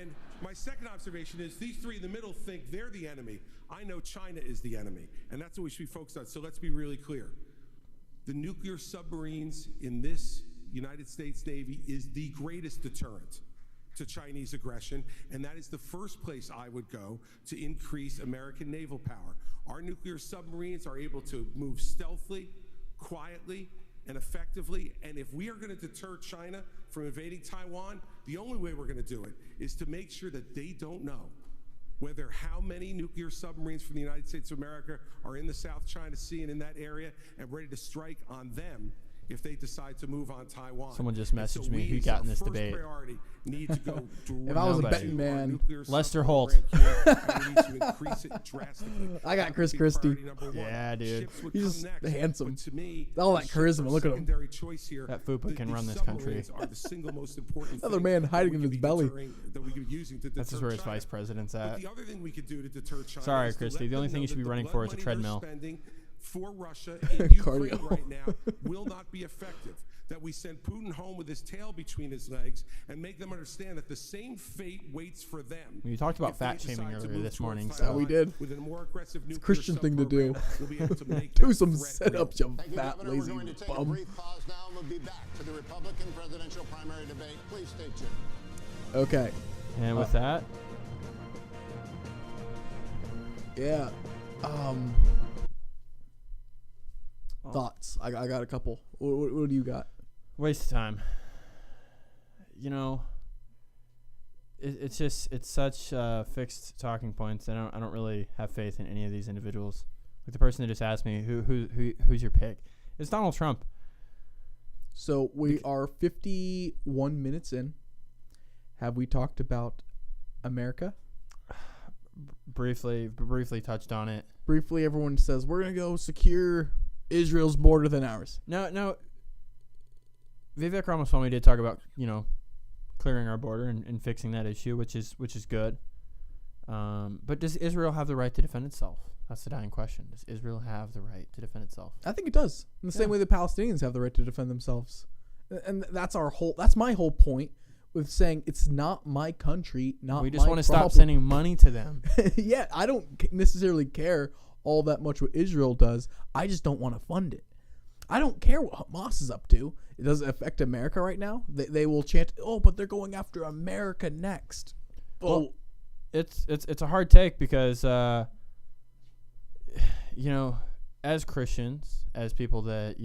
And my second observation is these three in the middle think they're the enemy. I know China is the enemy, and that's what we should be focused on. So let's be really clear. The nuclear submarines in this United States Navy is the greatest deterrent to Chinese aggression, and that is the first place I would go to increase American naval power. Our nuclear submarines are able to move stealthily, quietly, and effectively, and if we are going to deter China from invading Taiwan, the only way we're going to do it is to make sure that they don't know whether how many nuclear submarines from the United States of America are in the South China Sea and in that area and ready to strike on them if they decide to move on Taiwan. Someone just messaged me who got in this debate. Priority need to go if I was a betting man, Lester Holt. I got Chris Christie. Yeah, dude. He's just handsome. All that charisma. Look at him. That Fupa can run this country. Another man hiding in his belly. That's just where his vice president's at. The other thing we could do to deter China. Sorry, Christie. The only thing you should be running for is a treadmill. For Russia in Ukraine right now will not be effective. That we send Putin home with his tail between his legs and make them understand that the same fate waits for them. You talked about fat shaming earlier this morning. So we did. With a more aggressive it's a Christian thing to do. We'll be able to make do some setups, you fat, lazy We're going to take a bum. brief pause now, and we'll be back to the Republican presidential primary debate. Please stay tuned. Okay. And with that, yeah. Thoughts? I got a couple. What do you got? waste of time. You know, it's such fixed talking points. I don't really have faith in any of these individuals. Like the person that just asked me, who's your pick? It's Donald Trump. So we are 51 minutes in. Have we talked about America? Briefly touched on it. Briefly, everyone says we're gonna go secure Israel's border than ours. No. Vivek Ramaswamy did talk about, clearing our border and fixing that issue, which is good. But does Israel have the right to defend itself? That's the dying question. Does Israel have the right to defend itself? I think it does. In the same way the Palestinians have the right to defend themselves. And that's my whole point with saying it's not my country, not my We just want to problem. stop sending money to them. Yeah, I don't necessarily care all that much what Israel does. I just don't want to fund it. I don't care what Hamas is up to. It doesn't affect America right now. They will chant, but they're going after America next. Well, it's a hard take because as Christians, as people that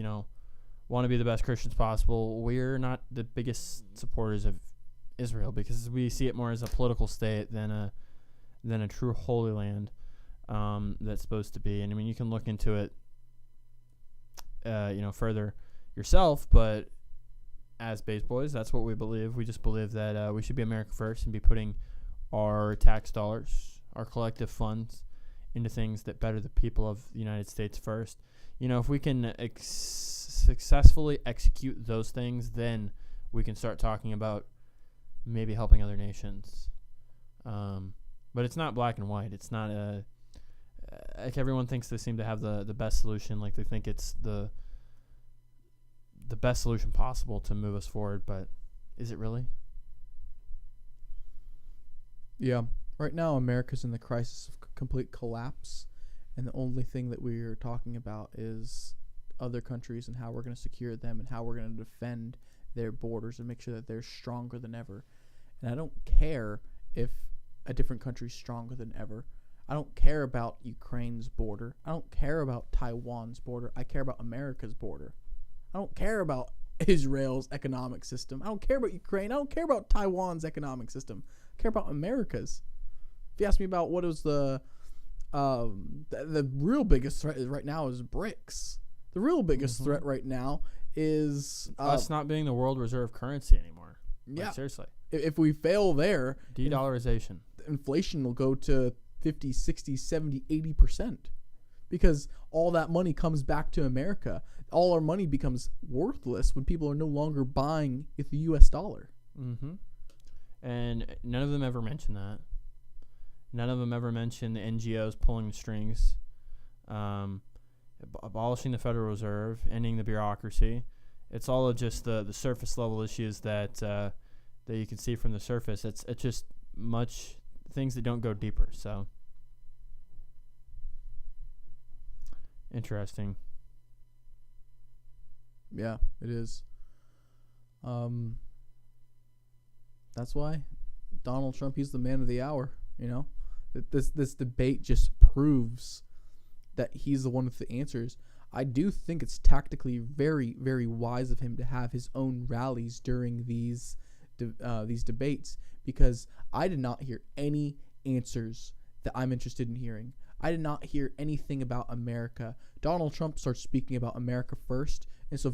want to be the best Christians possible, we're not the biggest supporters of Israel because we see it more as a political state than a true holy land that's supposed to be. And I mean, you can look into it further yourself, but as Base Boys, that's what we believe. We just believe that we should be America first and be putting our tax dollars, our collective funds, into things that better the people of the United States first. If we can successfully execute those things, then we can start talking about maybe helping other nations. But it's not black and white. It's not like everyone thinks they seem to have the best solution. Like they think it's the best solution possible to move us forward. But is it really? Yeah. Right now, America's in the crisis of complete collapse. And the only thing that we're talking about is other countries and how we're going to secure them and how we're going to defend their borders and make sure that they're stronger than ever. And I don't care if a different country's stronger than ever. I don't care about Ukraine's border. I don't care about Taiwan's border. I care about America's border. I don't care about Israel's economic system. I don't care about Ukraine. I don't care about Taiwan's economic system. I care about America's. If you ask me about what is the real biggest threat right now is BRICS. The real biggest threat right now is us not being the world reserve currency anymore. Yeah, like, seriously. If we fail there, de-dollarization, inflation will go to 50, 60, 70, 80%. Because all that money comes back to America. All our money becomes worthless when people are no longer buying with the U.S. dollar. Mm-hmm. And none of them ever mention that. None of them ever mention the NGOs pulling the strings, abolishing the Federal Reserve, ending the bureaucracy. It's all of just the surface level issues that you can see from the surface. It's just much things that don't go deeper. So interesting. Yeah, it is. That's why Donald Trump, he's the man of the hour. You know, this debate just proves that he's the one with the answers. I do think it's tactically very, very wise of him to have his own rallies during these debates, because I did not hear any answers that I'm interested in hearing. I did not hear anything about America. Donald Trump starts speaking about America first, and so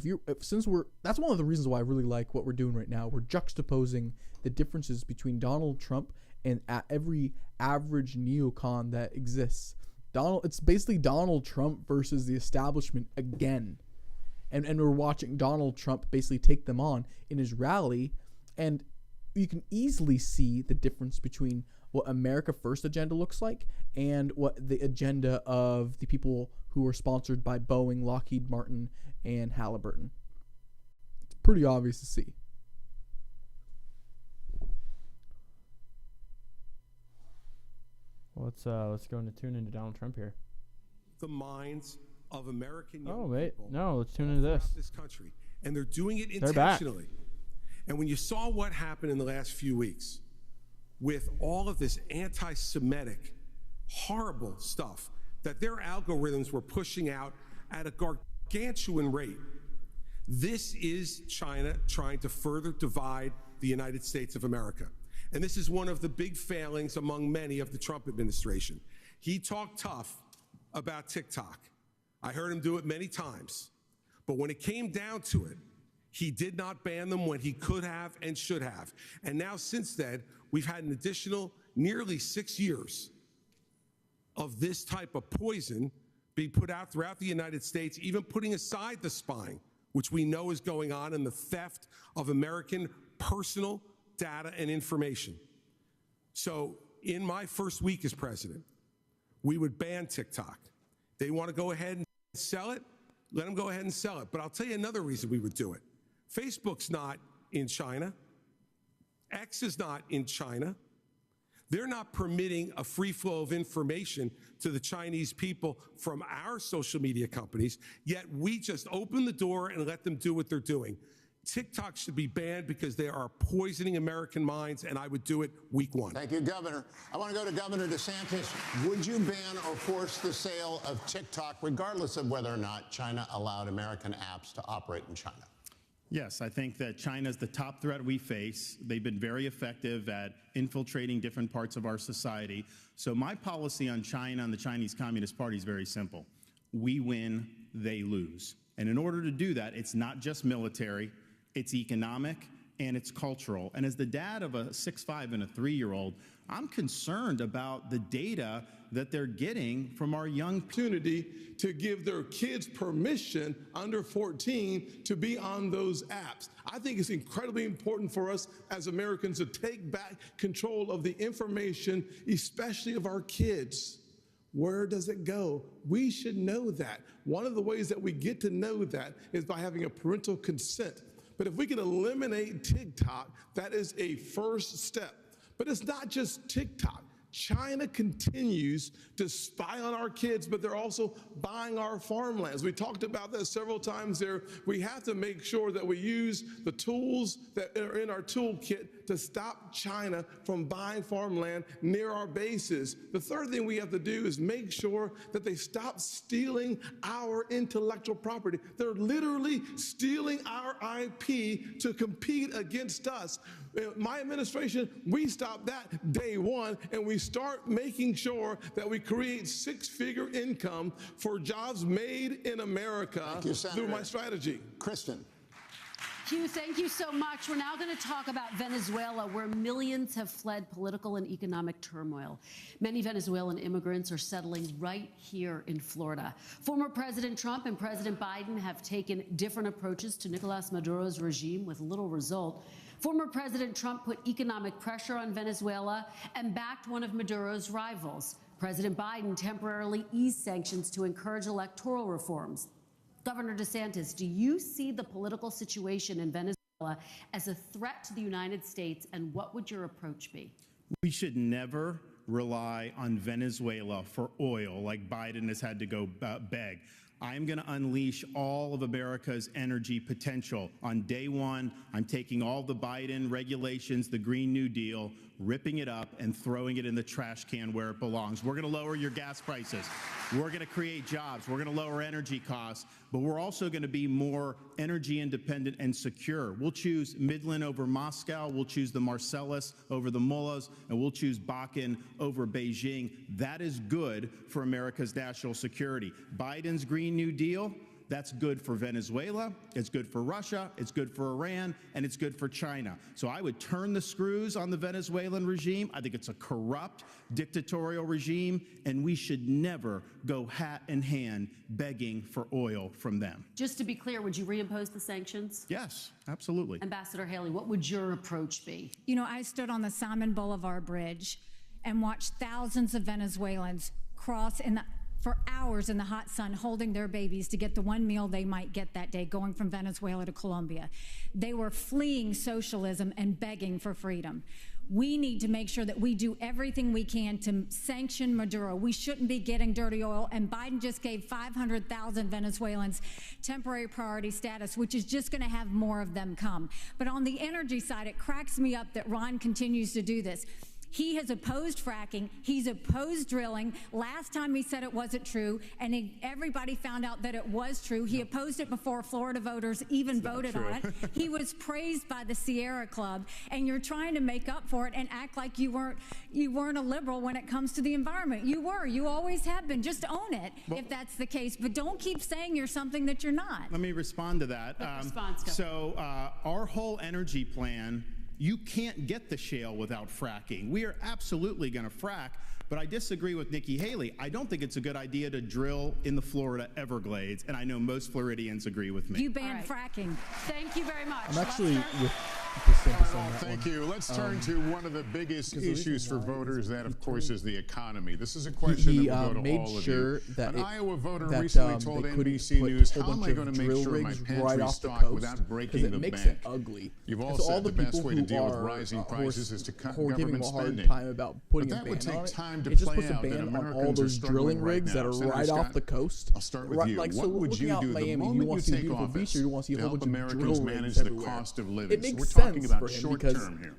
that's one of the reasons why I really like what we're doing right now. We're juxtaposing the differences between Donald Trump and every average neocon that exists. It's basically Donald Trump versus the establishment again. And we're watching Donald Trump basically take them on in his rally, and you can easily see the difference between what America First agenda looks like and what the agenda of the people who are sponsored by Boeing, Lockheed Martin, and Halliburton. It's pretty obvious to see. Let's go into tune into Donald Trump here. The minds of American young people. No, let's tune into this. This country, and they're doing it intentionally. And when you saw what happened in the last few weeks with all of this anti-Semitic, horrible stuff that their algorithms were pushing out at a gargantuan rate, this is China trying to further divide the United States of America. And this is one of the big failings among many of the Trump administration. He talked tough about TikTok. I heard him do it many times. But when it came down to it, he did not ban them when he could have and should have. And now since then, we've had an additional nearly 6 years of this type of poison being put out throughout the United States, even putting aside the spying, which we know is going on, and the theft of American personal data and information. So in my first week as president, we would ban TikTok. They want to go ahead and sell it? Let them go ahead and sell it. But I'll tell you another reason we would do it. Facebook's not in China. X is not in China. They're not permitting a free flow of information to the Chinese people from our social media companies, yet we just open the door and let them do what they're doing. TikTok should be banned because they are poisoning American minds, and I would do it week one. Thank you, Governor. I want to go to Governor DeSantis. Would you ban or force the sale of TikTok, regardless of whether or not China allowed American apps to operate in China? Yes, I think that China is the top threat we face. They've been very effective at infiltrating different parts of our society. So my policy on China and the Chinese Communist Party is very simple. We win, they lose. And in order to do that, it's not just military, it's economic, and it's cultural. And as the dad of a 6'5" and a 3-year-old, I'm concerned about the data that they're getting from our young opportunity to give their kids permission under 14 to be on those apps. I think it's incredibly important for us as Americans to take back control of the information, especially of our kids. Where does it go? We should know that. One of the ways that we get to know that is by having a parental consent. But if we can eliminate TikTok, that is a first step. But it's not just TikTok. China continues to spy on our kids, but they're also buying our farmlands. We talked about that several times there. We have to make sure that we use the tools that are in our toolkit to stop China from buying farmland near our bases. The third thing we have to do is make sure that they stop stealing our intellectual property. They're literally stealing our IP to compete against us. My administration, we stop that day one, and we start making sure that we create six-figure income for jobs made in America through my strategy. Kristen. Hugh, thank you so much. We're now going to talk about Venezuela, where millions have fled political and economic turmoil. Many Venezuelan immigrants are settling right here in Florida. Former President Trump and President Biden have taken different approaches to Nicolas Maduro's regime with little result. Former President Trump put economic pressure on Venezuela and backed one of Maduro's rivals. President Biden temporarily eased sanctions to encourage electoral reforms. Governor DeSantis, do you see the political situation in Venezuela as a threat to the United States, and what would your approach be? We should never rely on Venezuela for oil like Biden has had to go beg. I'm going to unleash all of America's energy potential. On day one, I'm taking all the Biden regulations, the Green New Deal, ripping it up and throwing it in the trash can where it belongs. We're going to lower your gas prices. We're going to create jobs. We're going to lower energy costs, but we're also going to be more energy independent and secure. We'll choose Midland over Moscow. We'll choose the Marcellus over the Mullahs, and we'll choose Bakken over Beijing. That is good for America's national security. Biden's Green New Deal, that's good for Venezuela, it's good for Russia, it's good for Iran, and it's good for China. So I would turn the screws on the Venezuelan regime. I think it's a corrupt, dictatorial regime, and we should never go hat in hand begging for oil from them. Just to be clear, would you reimpose the sanctions? Yes, absolutely. Ambassador Haley, what would your approach be? You know, I stood on the Simon Boulevard Bridge and watched thousands of Venezuelans cross for hours in the hot sun, holding their babies to get the one meal they might get that day, going from Venezuela to Colombia. They were fleeing socialism and begging for freedom. We need to make sure that we do everything we can to sanction Maduro. We shouldn't be getting dirty oil, and Biden just gave 500,000 Venezuelans temporary priority status, which is just going to have more of them come. But on the energy side, it cracks me up that Ron continues to do this. He has opposed fracking. He's opposed drilling. Last time he said it wasn't true, and everybody found out that it was true. He opposed it before Florida voters even voted on it. He was praised by the Sierra Club, and you're trying to make up for it and act like you weren't a liberal when it comes to the environment. You were. You always have been. Just own it if that's the case, but don't keep saying you're something that you're not. Let me respond to that. Our whole energy plan, you can't get the shale without fracking. We are absolutely going to frack, but I disagree with Nikki Haley. I don't think it's a good idea to drill in the Florida Everglades, and I know most Floridians agree with me. You ban fracking. Thank you very much. I'm actually with DeSantis on that Thank one. you. Let's turn to one of the biggest issues for voters. That, of course, is the economy. This is a question that will go to all of you. An Iowa voter recently told NBC News, "How am I going to make sure my pantry stocked without breaking the bank?" Makes it ugly. You've all said the best way to deal with rising prices is to cut government spending. Time about putting But that a would ban take on time it. to It just play puts a out, and ban on all Americans are those struggling drilling right rigs now. that are Senator right Scott, off the coast. I'll start with you. Like, What so would looking you out do the Miami, you moment want you to see take beautiful beach, office or you want to see a to whole help bunch of Americans drill manage rigs the everywhere? cost of living? It So makes we're talking sense about for him short because term here.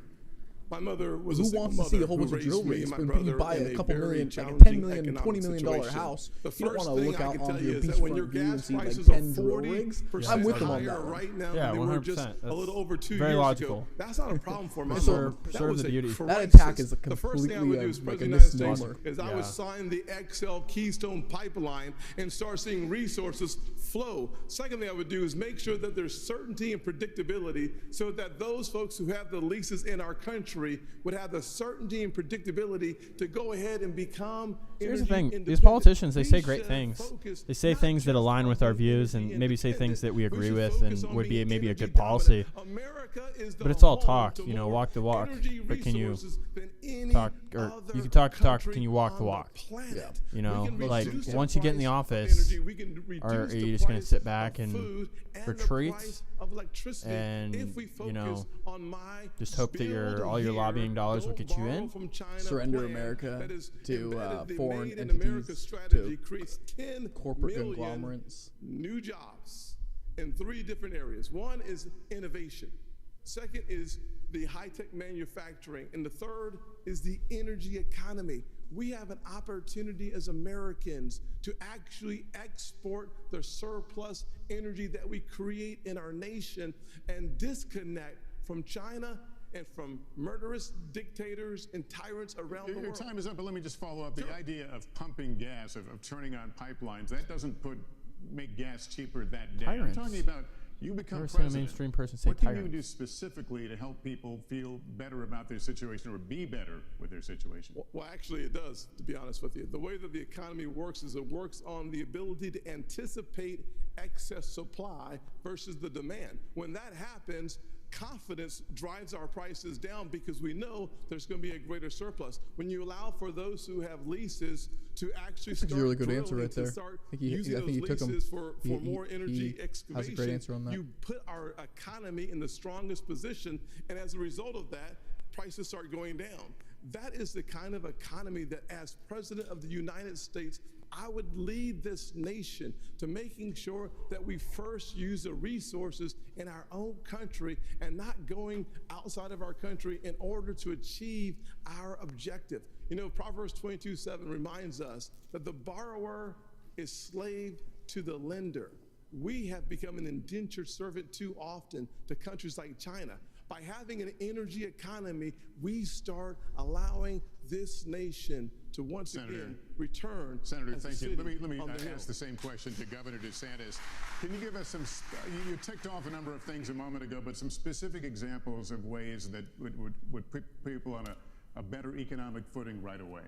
My mother was who a single wants to see a mother whole who bunch of raised drill me rigs and my when brother you buy in a couple very million, like a challenging $10 million, economic $20 million situation. house? The You don't first want to thing look I out can tell onto you your is that when your beachfront view and gas see like prices 10 are drill rigs. 40% I'm with them on higher that one. right now Yeah, than they were just 100%. a little over 2 very years logical. ago. That's not a problem for my Serve mom. That the was a beauty. crisis. That attack is a The first thing I would do as completely, President of the like a United States misnomer. is I would sign the XL Keystone Pipeline and start seeing resources flow. Second thing I would do is make sure that there's certainty and predictability so that those folks who have the leases in our country would have the certainty and predictability to go ahead and become Here's the thing. independent. These politicians, they say great should things. focus They say not things that just align on with our being views and energy maybe say things that we independent. agree should with focus and on would be being maybe a energy good policy. dominant. America is the But it's all home talk, to you know, more walk the walk. energy But can you resources than any talk, or other you can talk the talk, country can you walk the on walk? planet. You know, We can like reduce the once you get in the price of office, energy, we can reduce are the you just going to price sit back of and food and retreat the price of electricity and, if we focus you know, on my just hope that build all your here, lobbying dollars will don't get you borrow in? from China Surrender plan America that is to embedded. The foreign Made in America entities, strategy to creates 10 corporate million conglomerates. new jobs in 3 different areas. One is innovation. Second is the high-tech manufacturing. And the third is the energy economy. We have an opportunity as Americans to actually export the surplus energy that we create in our nation and disconnect from China and from murderous dictators and tyrants around the world. Your time is up, but let me just follow up. The idea of pumping gas, of turning on pipelines, that doesn't make gas cheaper that day. Tyrants. I'm talking about you become Never seen a president. mainstream person say what can you tyrants. do specifically to help people feel better about their situation or be better with their situation? Well, actually, it does, to be honest with you. The way that the economy works is it works on the ability to anticipate excess supply versus the demand. When that happens, confidence drives our prices down because we know there's going to be a greater surplus. When you allow for those who have leases to actually start a really good answer drilling, right there. to start I think he using those took him. leases for more energy he excavation, has a great answer on that. you put our economy in the strongest position, and as a result of that, prices start going down. That is the kind of economy that, as President of the United States, I would lead this nation to making sure that we first use the resources in our own country and not going outside of our country in order to achieve our objective. You know, Proverbs 22:7 reminds us that the borrower is slave to the lender. We have become an indentured servant too often to countries like China. By having an energy economy, we start allowing this nation to once again return. Senator, as a thank you. city Let me on the hill. ask the same question to Governor DeSantis. Can you give us some, you ticked off a number of things a moment ago, but some specific examples of ways that would put people on a better economic footing right away?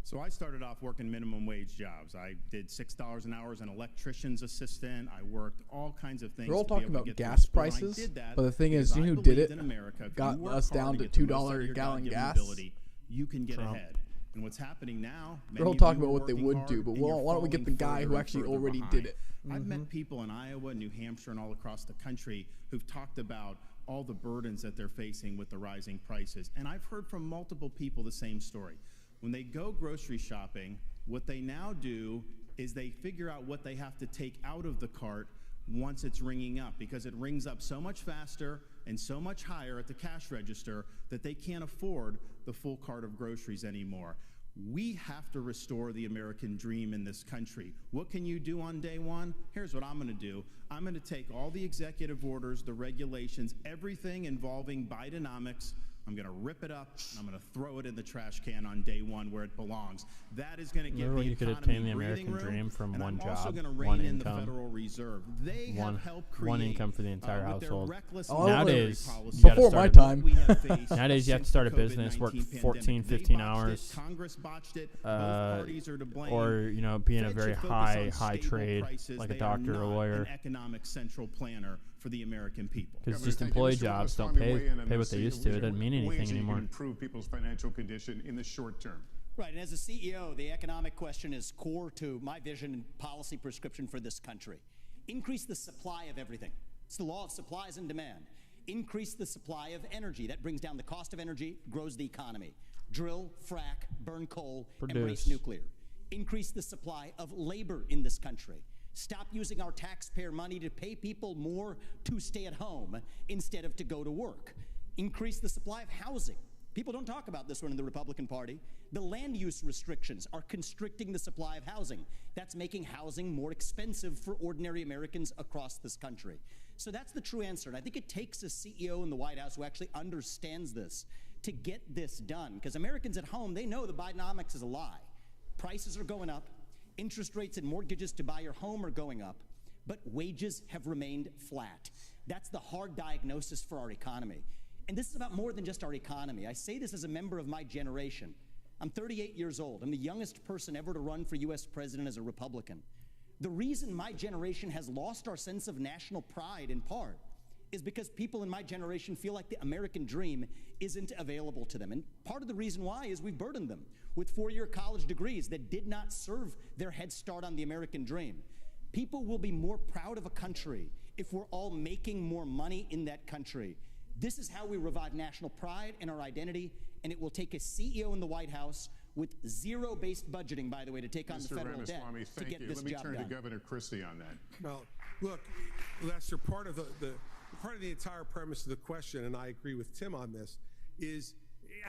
So I started off working minimum wage jobs. I did $6 an hour as an electrician's assistant. I worked all kinds of things. We're all to be talking able to about get gas through school. And I prices, did that but the thing is, because you I know who did believed it? in America, if Got you work us hard down and to get the most $2 out of your gallon God-given gas. ability, you can get Trump. ahead. And what's happening now, We're all talking about what they would do, but why don't we get the guy who actually already did it? I've met people in Iowa, New Hampshire, and all across the country who've talked about all the burdens that they're facing with the rising prices. And I've heard from multiple people the same story. When they go grocery shopping, what they now do is they figure out what they have to take out of the cart once it's ringing up, because it rings up so much faster and so much higher at the cash register that they can't afford the full cart of groceries anymore. We have to restore the American dream in this country. What can you do on day one? Here's what I'm going to do. I'm going to take all the executive orders, the regulations, everything involving Bidenomics. I'm going to rip it up, and I'm going to throw it in the trash can on day one where it belongs. That is going to give Remember the you could economy attain the breathing American room, dream from and one I'm also job, going to one rein in income. the Federal Reserve. They have helped create one income for the entire with their household. reckless Nowadays, policies, you gotta Before start my a- time. we have faced Nowadays, you have to since start a the business, work COVID-19 14, pandemic. They 15 botched hours, it, Congress botched it. Both parties are to blame. or be in a Fed very should focus high on stable trade, prices. like a They are doctor or a not lawyer. an economic central planner for the American people. Because Governor, just thank you. employee Mr. jobs don't Ramaswamy, weigh in on pay what this. they used to. It doesn't mean Ways anything that you anymore. can improve people's financial condition in the short term. Right, and as a CEO, the economic question is core to my vision and policy prescription for this country. Increase the supply of everything. It's the law of supplies and demand. Increase the supply of energy. That brings down the cost of energy, grows the economy. Drill, frack, burn coal, embrace Produce. nuclear. Increase the supply of labor in this country. Stop using our taxpayer money to pay people more to stay at home instead of to go to work. Increase the supply of housing. People don't talk about this one in the Republican Party. The land use restrictions are constricting the supply of housing. That's making housing more expensive for ordinary Americans across this country. So that's the true answer. And I think it takes a CEO in the White House who actually understands this to get this done. Because Americans at home, they know the Bidenomics is a lie. Prices are going up. Interest rates and mortgages to buy your home are going up. But wages have remained flat. That's the hard diagnosis for our economy. And this is about more than just our economy. I say this as a member of my generation. I'm 38 years old. I'm the youngest person ever to run for U.S. president as a Republican. The reason my generation has lost our sense of national pride, in part, is because people in my generation feel like the American dream isn't available to them. And part of the reason why is we've burdened them with 4-year college degrees that did not serve their head start on the American dream. People will be more proud of a country if we're all making more money in that country. This is how we revive national pride and our identity, and it will take a CEO in the White House with zero-based budgeting, by the way, to take on the federal debt to get this job done. Let me turn to Governor Christie on that. Well, look, Lester, part of the entire premise of the question, and I agree with Tim on this, is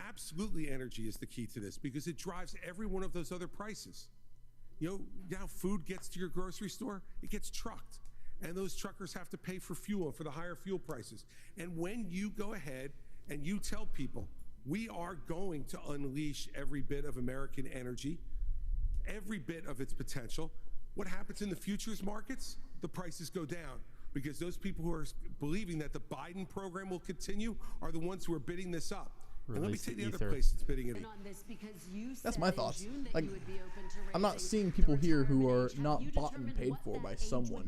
absolutely energy is the key to this because it drives every one of those other prices. You know, now food gets to your grocery store, it gets trucked. And those truckers have to pay for fuel and for the higher fuel prices. And when you go ahead and you tell people, we are going to unleash every bit of American energy, every bit of its potential, what happens in the futures markets? The prices go down because those people who are believing that the Biden program will continue are the ones who are bidding this up. And let me tell you the other place that's bidding it. That's my thoughts. Like, I'm not seeing people here who are not bought and paid for by someone.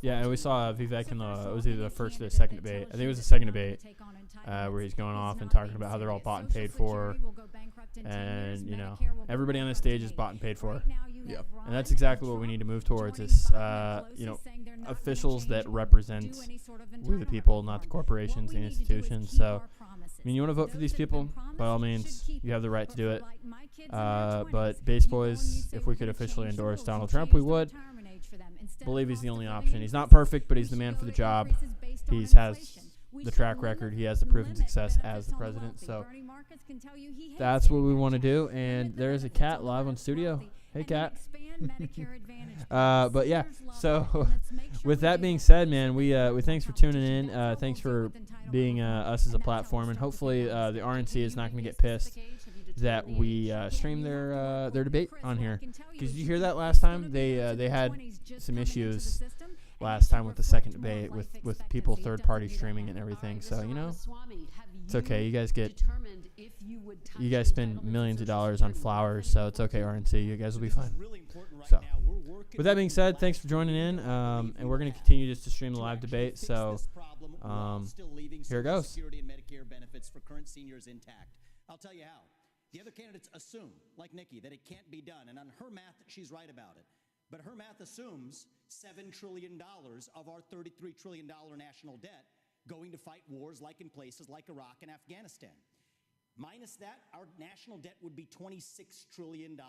Yeah, and we saw Vivek in it was either the first or the second debate. I think it was the second debate where he's going off and talking about how they're all bought and paid for. And, you know, everybody on the stage is bought and paid for. Yeah. And that's exactly what we need to move towards is, you know, officials that represent we the people, not the corporations, the institutions. So, I mean, you want to vote for these people? By all means, you have the right to do it. But Base Boys, if we could officially endorse Donald Trump, we would. Believe he's the only option. He's not perfect, but he's the man for the job. He has the track record. He has the proven success as the president. So that's what we want to do. And there's a cat live on studio. Hey, cat. But yeah, so with that being said, man, we thanks for tuning in. Thanks for being us as a platform, and hopefully the RNC is not going to get pissed that we stream their debate on here. Because you hear that last time they had some issues last time with the second debate with people third party streaming and everything. So you know, it's okay. You guys spend millions of dollars on flowers, so it's okay. RNC, you guys will be fine. So with that being said, thanks for joining in, and we're going to continue just to stream the live debate. So here it goes. Security and Medicare benefits for current seniors intact. I'll tell you how. The other candidates assume, like Nikki, that it can't be done. And on her math, she's right about it. But her math assumes $7 trillion of our $33 trillion national debt going to fight wars like in places like Iraq and Afghanistan. Minus that, our national debt would be $26 trillion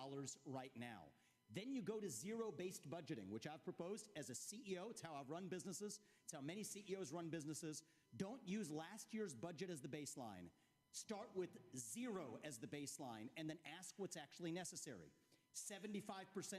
right now. Then you go to zero-based budgeting, which I've proposed as a CEO. It's how I've run businesses. It's how many CEOs run businesses. Don't use last year's budget as the baseline. Start with zero as the baseline and then ask what's actually necessary. 75%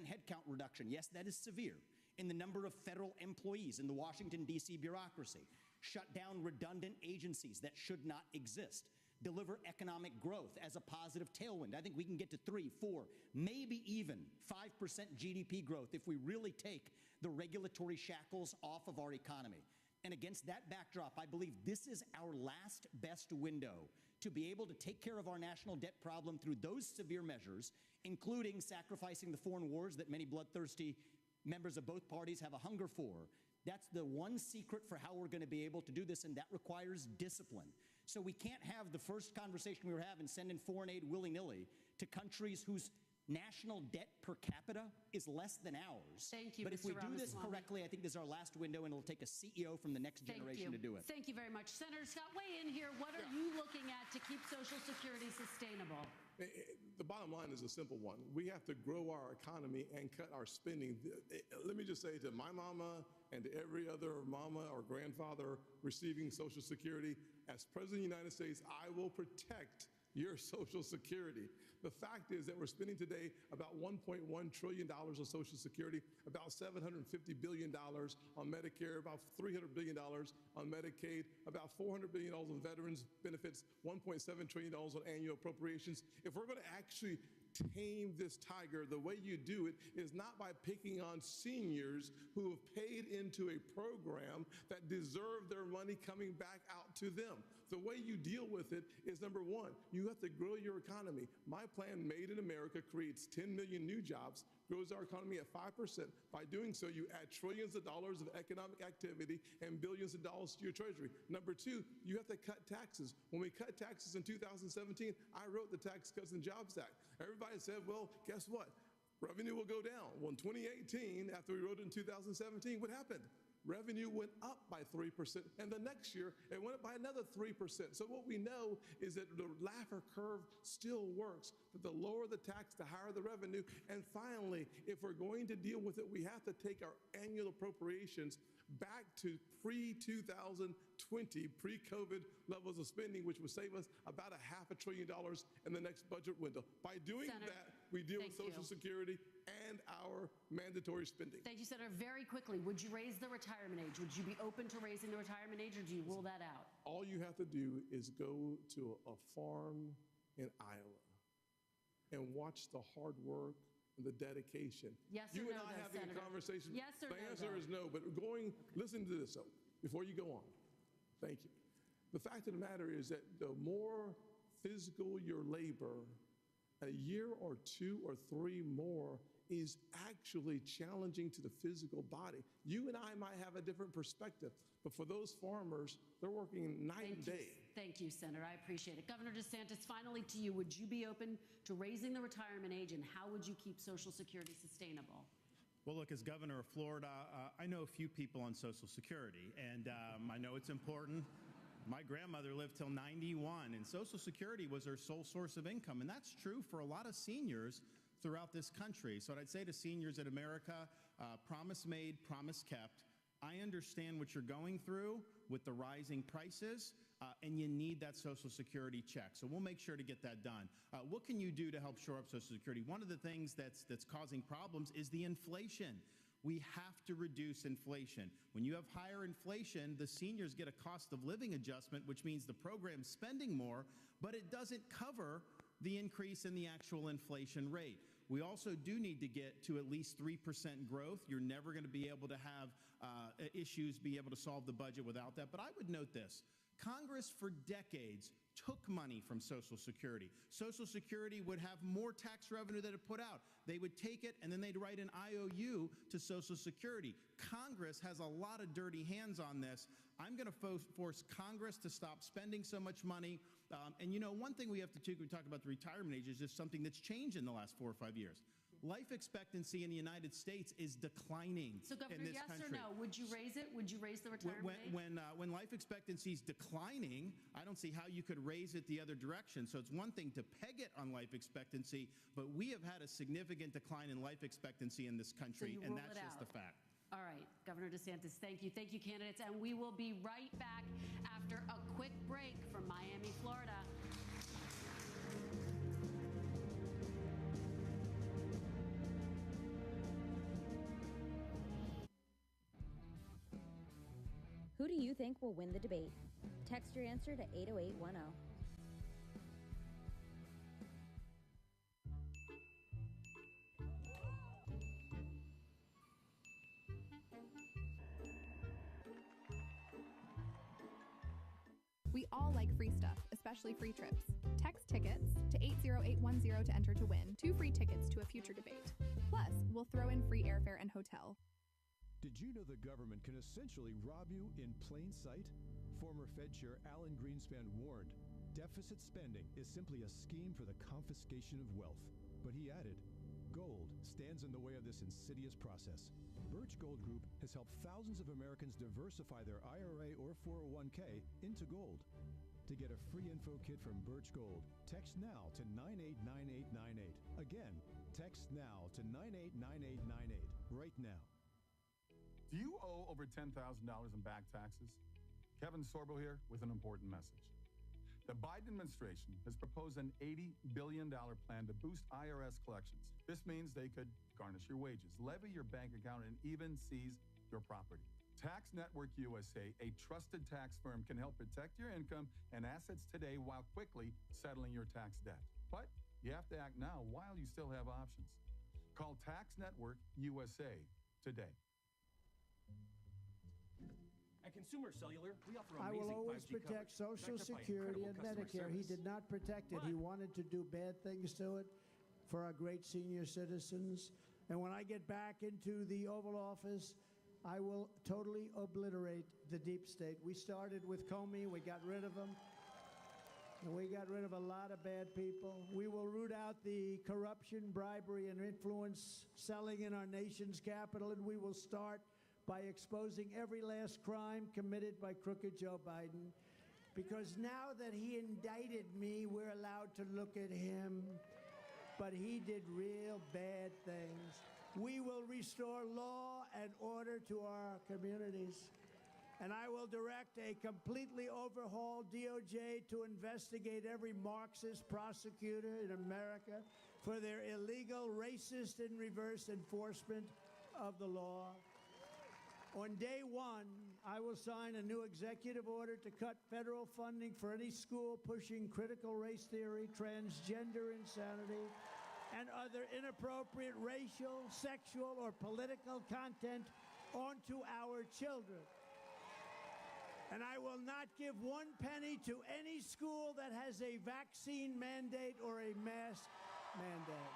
headcount reduction. Yes, that is severe in the number of federal employees in the Washington, D.C. bureaucracy. Shut down redundant agencies that should not exist. Deliver economic growth as a positive tailwind. I think we can get to 3, 4, maybe even 5% GDP growth if we really take the regulatory shackles off of our economy. And against that backdrop, I believe this is our last best window to be able to take care of our national debt problem through those severe measures, including sacrificing the foreign wars that many bloodthirsty members of both parties have a hunger for. That's the one secret for how we're going to be able to do this, and that requires discipline. So we can't have the first conversation we were having, sending foreign aid willy-nilly to countries whose national debt per capita is less than ours. Thank you, but if we do this Ramaswamy. correctly, I think this is our last window, and it'll take a CEO from the next generation to do it. Thank you very much. Senator Scott, weigh in here. What are you looking at to keep Social Security sustainable? The bottom line is a simple one. We have to grow our economy and cut our spending. Let me just say to my mama and to every other mama or grandfather receiving Social Security, as President of the United States, I will protect your Social Security. The fact is that we're spending today about $1.1 trillion of Social Security, about $750 billion on Medicare, about $300 billion on Medicaid, about $400 billion on veterans benefits, $1.7 trillion on annual appropriations. If we're going to actually tame this tiger, the way you do it is not by picking on seniors who have paid into a program that deserve their money coming back out to them. The way you deal with it is, number one, you have to grow your economy. My plan, Made in America, creates 10 million new jobs, grows our economy at 5%. By doing so, you add trillions of dollars of economic activity and billions of dollars to your treasury. Number two, you have to cut taxes. When we cut taxes in 2017, I wrote the Tax Cuts and Jobs Act. Everybody said, well, guess what? Revenue will go down. Well, in 2018, after we wrote it in 2017, what happened? Revenue went up by 3%, and the next year it went up by another 3%. So what we know is that the Laffer curve still works, that the lower the tax, the higher the revenue. And finally, if we're going to deal with it, we have to take our annual appropriations back to pre-2020, pre-COVID levels of spending, which would save us about $500 billion in the next budget window. By doing that, we deal with Social Security and our mandatory spending. Thank you, Senator. Very quickly, would you raise the retirement age? Would you be open to raising the retirement age, or do you rule that out? All you have to do is go to a farm in Iowa and watch the hard work and the dedication. Yes you or and no, I though, having Senator? a conversation. Yes or the no, answer though? is no, but listen to this, though, before you go on. Thank you. The fact of the matter is that the more physical your labor, a year or 2 or 3 more is actually challenging to the physical body. You and I might have a different perspective, but for those farmers, they're working night and day. Thank you, Senator. I appreciate it. Governor DeSantis, finally to you, would you be open to raising the retirement age, and how would you keep Social Security sustainable? Well, look, as governor of Florida, I know a few people on Social Security, and I know it's important. My grandmother lived till 91, and Social Security was her sole source of income, and that's true for a lot of seniors throughout this country. So what I'd say to seniors in America, promise made, promise kept. I understand what you're going through with the rising prices, and you need that Social Security check. So we'll make sure to get that done. What can you do to help shore up Social Security? One of the things that's causing problems is the inflation. We have to reduce inflation. When you have higher inflation, the seniors get a cost of living adjustment, which means the program's spending more, but it doesn't cover the increase in the actual inflation rate. We also do need to get to at least 3% growth. You're never going to be able to have issues, be able to solve the budget without that. But I would note this. Congress for decades took money from Social Security. Social Security would have more tax revenue than it put out. They would take it and then they'd write an IOU to Social Security. Congress has a lot of dirty hands on this. I'm going to force Congress to stop spending so much money. And you know, one thing we have to do when we talk about the retirement age is just something that's changed in the last 4 or 5 years. Life expectancy in the United States is declining. So, Governor, in this yes country. or no? Would you raise it? Would you raise the retirement age? When life expectancy is declining, I don't see how you could raise it the other direction. So it's one thing to peg it on life expectancy, but we have had a significant decline in life expectancy in this country, and that's just a fact. All right, Governor DeSantis, thank you. Thank you, candidates. And we will be right back after a quick break from Miami, Florida. Who do you think will win the debate? Text your answer to 80810. We all like free stuff, especially free trips. Text tickets to 80810 to enter to win 2 free tickets to a future debate. Plus, we'll throw in free airfare and hotel. Did you know the government can essentially rob you in plain sight? Former Fed Chair Alan Greenspan warned, deficit spending is simply a scheme for the confiscation of wealth. But he added, gold stands in the way of this insidious process. Birch Gold Group has helped thousands of Americans diversify their IRA or 401k into gold. To get a free info kit from Birch Gold, text now to 989898. Again, text now to 989898 right now. Do you owe over $10,000 in back taxes? Kevin Sorbo here with an important message. The Biden administration has proposed an $80 billion plan to boost IRS collections. This means they could garnish your wages, levy your bank account, and even seize your property. Tax Network USA, a trusted tax firm, can help protect your income and assets today while quickly settling your tax debt. But you have to act now while you still have options. Call Tax Network USA today. At Consumer Cellular, we offer I amazing will always 5G protect coverage, Social backed up by Security and incredible customer Medicare. He service. did not protect it. He wanted to do bad things to it for our great senior citizens. And when I get back into the Oval Office, I will totally obliterate the deep state. We started with Comey. We got rid of him. And we got rid of a lot of bad people. We will root out the corruption, bribery, and influence selling in our nation's capital, and we will start by exposing every last crime committed by crooked Joe Biden. Because now that he indicted me, we're allowed to look at him. But he did real bad things. We will restore law and order to our communities. And I will direct a completely overhauled DOJ to investigate every Marxist prosecutor in America for their illegal, racist, and reverse enforcement of the law. On day one, I will sign a new executive order to cut federal funding for any school pushing critical race theory, transgender insanity, and other inappropriate racial, sexual, or political content onto our children. And I will not give 1 penny to any school that has a vaccine mandate or a mask mandate.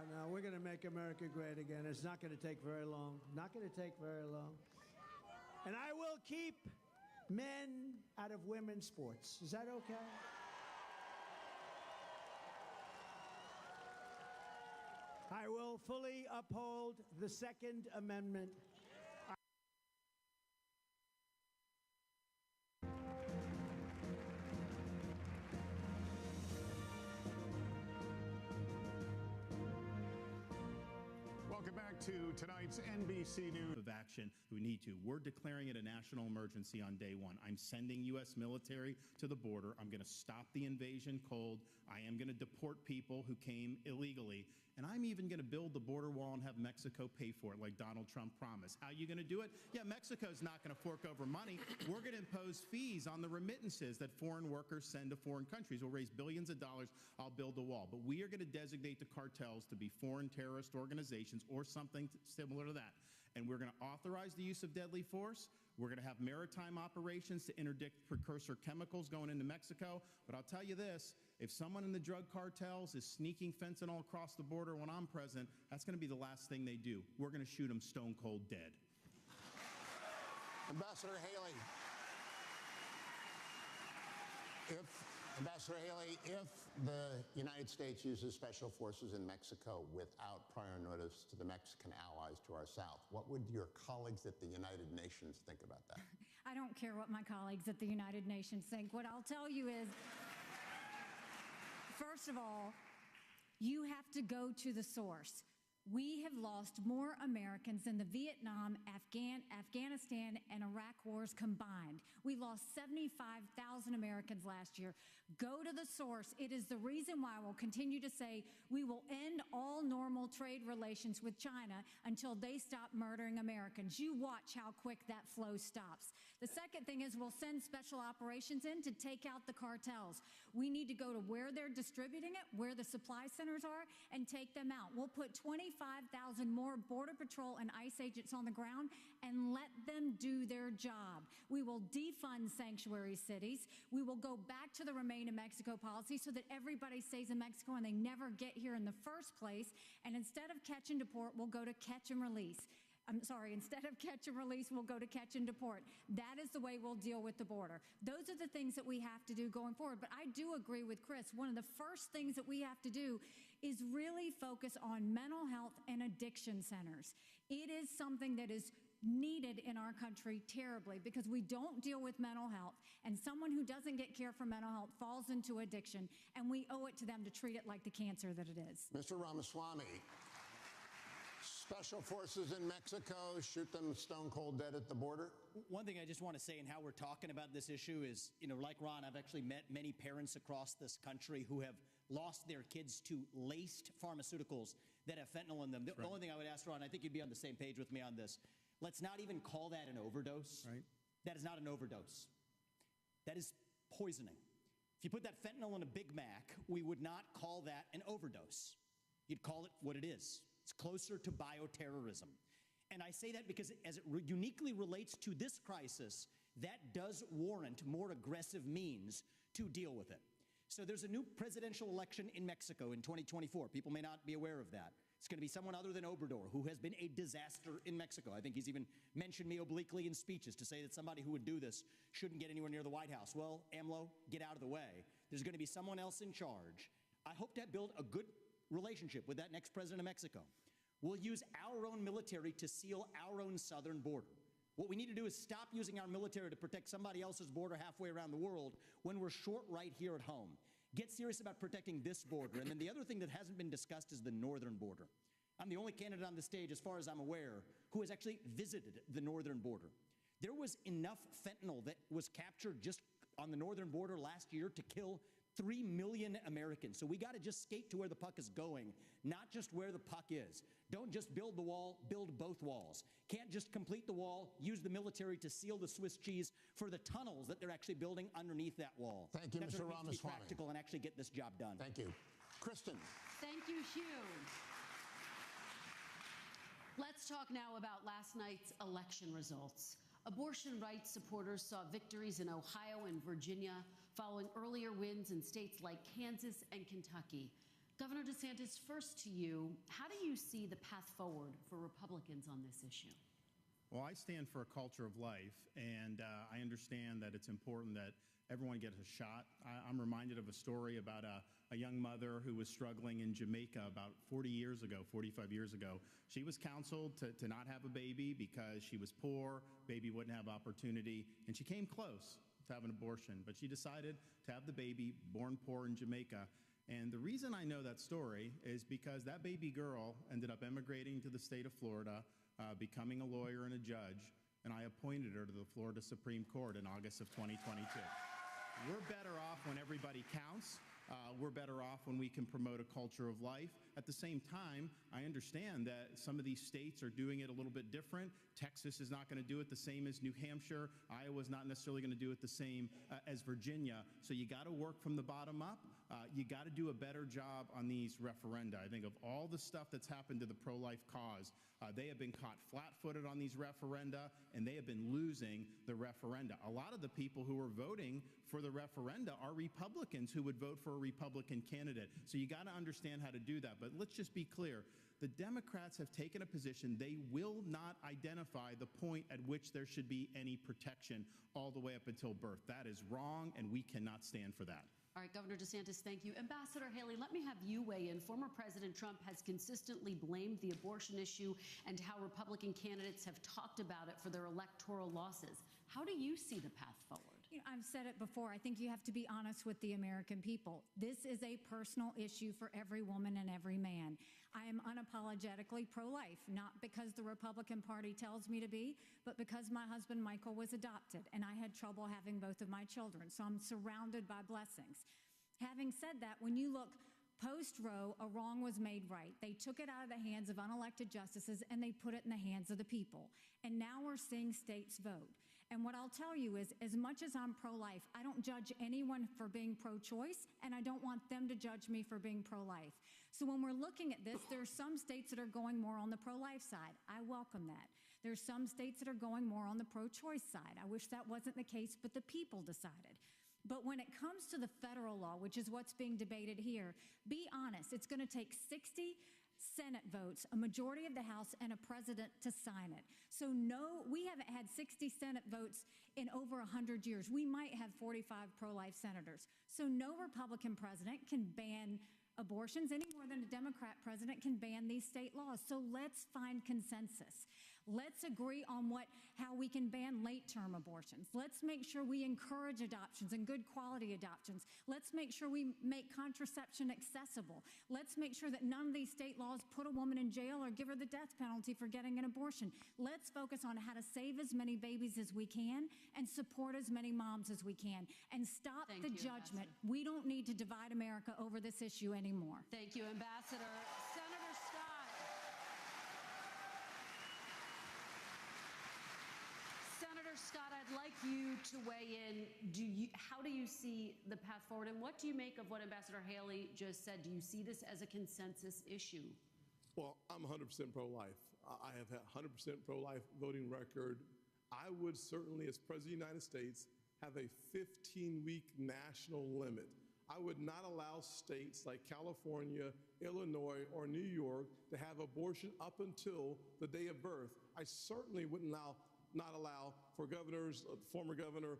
No, we're going to make America great again. It's not going to take very long. Not going to take very long. And I will keep men out of women's sports. Is that okay? I will fully uphold the Second Amendment. Welcome back to tonight's NBC News. Of action, we need to. We're declaring it a national emergency on day one. I'm sending U.S. military to the border. I'm going to stop the invasion cold. I am going to deport people who came illegally. And I'm even going to build the border wall and have Mexico pay for it like Donald Trump promised. How are you going to do it? Yeah, Mexico's not going to fork over money. We're going to impose fees on the remittances that foreign workers send to foreign countries. We'll raise billions of dollars. I'll build a wall. But we are going to designate the cartels to be foreign terrorist organizations or something similar to that. And we're going to authorize the use of deadly force. We're going to have maritime operations to interdict precursor chemicals going into Mexico. But I'll tell you this, if someone in the drug cartels is sneaking fentanyl across the border when I'm president, that's going to be the last thing they do. We're going to shoot them stone cold dead. Ambassador Haley, if the United States uses special forces in Mexico without prior notice to the Mexican allies to our south, what would your colleagues at the United Nations think about that? I don't care what my colleagues at the United Nations think. What I'll tell you is, first of all, you have to go to the source. We have lost more Americans in the Vietnam, Afghanistan, and Iraq wars combined. We lost 75,000 Americans last year. Go to the source. It is the reason why we'll continue to say we will end all normal trade relations with China until they stop murdering Americans. You watch how quick that flow stops. The second thing is we'll send special operations in to take out the cartels. We need to go to where they're distributing it, where the supply centers are, and take them out. We'll put 25,000 more Border Patrol and ICE agents on the ground and let them do their job. We will defund sanctuary cities. We will go back to the Remain in Mexico policy so that everybody stays in Mexico and they never get here in the first place. And instead of catch and deport, we'll go to catch and release. Instead of catch and release, we'll go to catch and deport. That is the way we'll deal with the border. Those are the things that we have to do going forward. But I do agree with Chris. One of the first things that we have to do is really focus on mental health and addiction centers. It is something that is needed in our country terribly because we don't deal with mental health, and someone who doesn't get care for mental health falls into addiction, and we owe it to them to treat it like the cancer that it is. Mr. Ramaswamy, special forces in Mexico, shoot them stone cold dead at the border? One thing I just want to say in how we're talking about this issue is, like Ron, I've actually met many parents across this country who have lost their kids to laced pharmaceuticals that have fentanyl in them. The only thing I would ask, Ron, I think you'd be on the same page with me on this. Let's not even call that an overdose. Right. That is not an overdose. That is poisoning. If you put that fentanyl in a Big Mac, we would not call that an overdose. You'd call it what it is. It's closer to bioterrorism. And I say that because as it uniquely relates to this crisis, that does warrant more aggressive means to deal with it. So there's a new presidential election in Mexico in 2024. People may not be aware of that. It's going to be someone other than Obrador, who has been a disaster in Mexico. I think he's even mentioned me obliquely in speeches to say that somebody who would do this shouldn't get anywhere near the White House. Well, AMLO, get out of the way. There's going to be someone else in charge. I hope to build a good relationship with that next president of Mexico. We'll use our own military to seal our own southern border. What we need to do is stop using our military to protect somebody else's border halfway around the world when we're short right here at home. Get serious about protecting this border. And then the other thing that hasn't been discussed is the northern border. I'm the only candidate on the stage, as far as I'm aware, who has actually visited the northern border. There was enough fentanyl that was captured just on the northern border last year to kill 3 million Americans. So we got to just skate to where the puck is going, not just where the puck is. Don't just build the wall, build both walls. Can't just complete the wall, use the military to seal the Swiss cheese for the tunnels that they're actually building underneath that wall. Thank you, That's Mr. what needs to be Ramaswamy. practical and actually get this job done. Thank you. Kristen. Thank you, Hugh. Let's talk now about last night's election results. Abortion rights supporters saw victories in Ohio and Virginia following earlier wins in states like Kansas and Kentucky. Governor DeSantis, first to you, how do you see the path forward for Republicans on this issue? Well, I stand for a culture of life, and I understand that it's important that everyone gets a shot. I'm reminded of a story about a young mother who was struggling in Jamaica about 45 years ago. She was counseled to not have a baby because she was poor, baby wouldn't have opportunity, and she came close to have an abortion, but she decided to have the baby, born poor in Jamaica. And the reason I know that story is because that baby girl ended up emigrating to the state of Florida, becoming a lawyer and a judge, and I appointed her to the Florida Supreme Court in August of 2022. We're better off when everybody counts. We're better off when we can promote a culture of life. At the same time, I understand that some of these states are doing it a little bit different. Texas is not going to do it the same as New Hampshire. Iowa's not necessarily going to do it the same as Virginia. So you got to work from the bottom up. You got to do a better job on these referenda. I think of all the stuff that's happened to the pro-life cause, they have been caught flat-footed on these referenda, and they have been losing the referenda. A lot of the people who are voting for the referenda are Republicans who would vote for a Republican candidate. So you got to understand how to do that. But let's just be clear. The Democrats have taken a position they will not identify the point at which there should be any protection all the way up until birth. That is wrong, and we cannot stand for that. All right, Governor DeSantis, thank you. Ambassador Haley, let me have you weigh in. Former President Trump has consistently blamed the abortion issue and how Republican candidates have talked about it for their electoral losses. How do you see the path forward? You know, I've said it before. I think you have to be honest with the American people. This is a personal issue for every woman and every man. I am unapologetically pro-life, not because the Republican Party tells me to be, but because my husband Michael was adopted and I had trouble having both of my children. So I'm surrounded by blessings. Having said that, when you look post-Roe, a wrong was made right. They took it out of the hands of unelected justices and they put it in the hands of the people. And now we're seeing states vote. And what I'll tell you is, as much as I'm pro-life, I don't judge anyone for being pro-choice, and I don't want them to judge me for being pro-life. So when we're looking at this, there are some states that are going more on the pro-life side. I welcome that. There's some states that are going more on the pro-choice side. I wish that wasn't the case, but the people decided. But when it comes to the federal law, which is what's being debated here, be honest, it's going to take 60 Senate votes, a majority of the House, and a president to sign it. So no, we haven't had 60 Senate votes in over 100 years. We might have 45 pro-life senators. So no Republican president can ban abortions any more than a Democrat president can ban these state laws. So let's find consensus. Let's agree on how we can ban late-term abortions. Let's make sure we encourage adoptions and good quality adoptions. Let's make sure we make contraception accessible. Let's make sure that none of these state laws put a woman in jail or give her the death penalty for getting an abortion. Let's focus on how to save as many babies as we can and support as many moms as we can. And stop the judgment. Ambassador. We don't need to divide America over this issue anymore. Thank you, Ambassador. Senator Scott. Senator Senator Scott, I'd like you to weigh in. How do you see the path forward, and what do you make of what Ambassador Haley just said? Do you see this as a consensus issue? Well, I'm 100% pro-life. I have had 100% pro-life voting record. I would certainly, as President of the United States, have a 15-week national limit. I would not allow states like California, Illinois, or New York to have abortion up until the day of birth. I certainly wouldn't not allow for governors, former governor,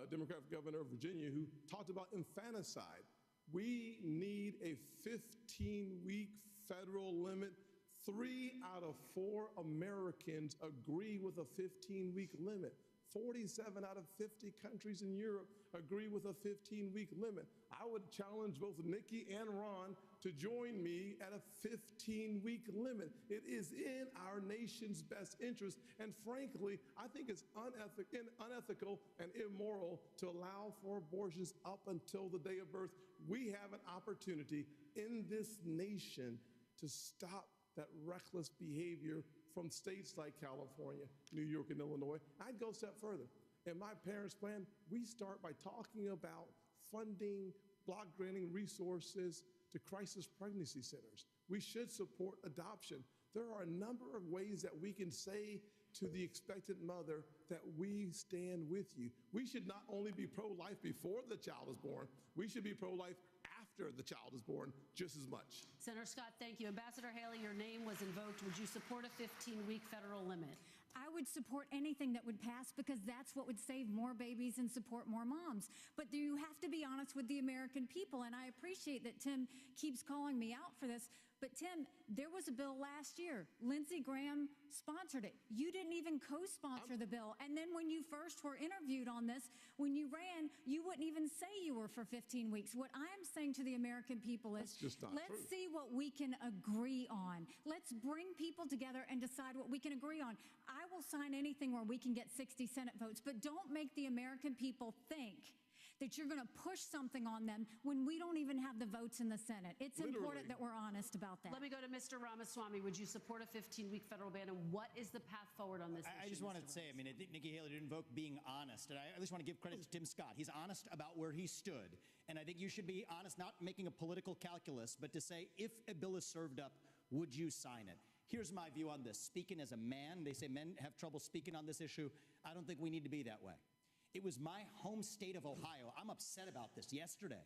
Democratic governor of Virginia, who talked about infanticide. We need a 15-week federal limit. 3 out of 4 Americans agree with a 15-week limit. 47 out of 50 countries in Europe agree with a 15-week limit. I would challenge both Nikki and Ron to join me at a 15-week limit. It is in our nation's best interest, and frankly, I think it's unethical and immoral to allow for abortions up until the day of birth. We have an opportunity in this nation to stop that reckless behavior from states like California, New York, and Illinois. I'd go a step further. In my parents' plan, we start by talking about funding, block granting resources to crisis pregnancy centers. We should support adoption. There are a number of ways that we can say to the expectant mother that we stand with you. We should not only be pro-life before the child is born, we should be pro-life after the child is born just as much. Senator Scott, thank you. Ambassador Haley, your name was invoked. Would you support a 15-week federal limit? I would support anything that would pass because that's what would save more babies and support more moms. But you have to be honest with the American people, and I appreciate that Tim keeps calling me out for this. But Tim, there was a bill last year. Lindsey Graham sponsored it. You didn't even co-sponsor the bill. And then when you first were interviewed on this, when you ran, you wouldn't even say you were for 15 weeks. What I'm saying to the American people is, let's see what we can agree on. Let's bring people together and decide what we can agree on. I will sign anything where we can get 60 Senate votes, but don't make the American people think that you're going to push something on them when we don't even have the votes in the Senate. It's important that we're honest about that. Let me go to Mr. Ramaswamy. Would you support a 15-week federal ban, and what is the path forward on this issue? I just wanted to say, I mean, I think Nikki Haley did invoke being honest, and I at least want to give credit to Tim Scott. He's honest about where he stood, and I think you should be honest, not making a political calculus, but to say, if a bill is served up, would you sign it? Here's my view on this. Speaking as a man, they say men have trouble speaking on this issue. I don't think we need to be that way. It was my home state of Ohio, I'm upset about this, yesterday,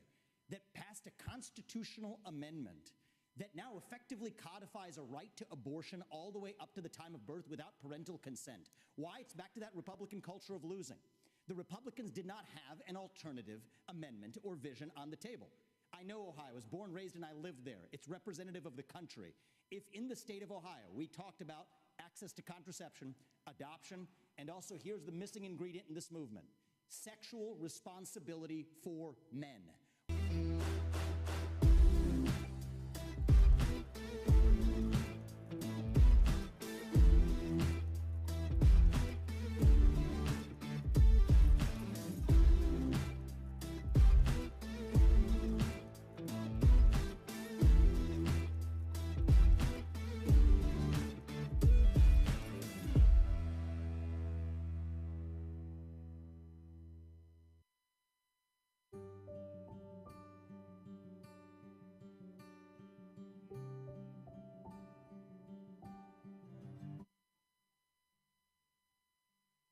that passed a constitutional amendment that now effectively codifies a right to abortion all the way up to the time of birth without parental consent. Why? It's back to that Republican culture of losing. The Republicans did not have an alternative amendment or vision on the table. I know Ohio. I was born, raised, and I lived there. It's representative of the country. If in the state of Ohio we talked about access to contraception, adoption, and also here's the missing ingredient in this movement, sexual responsibility for men.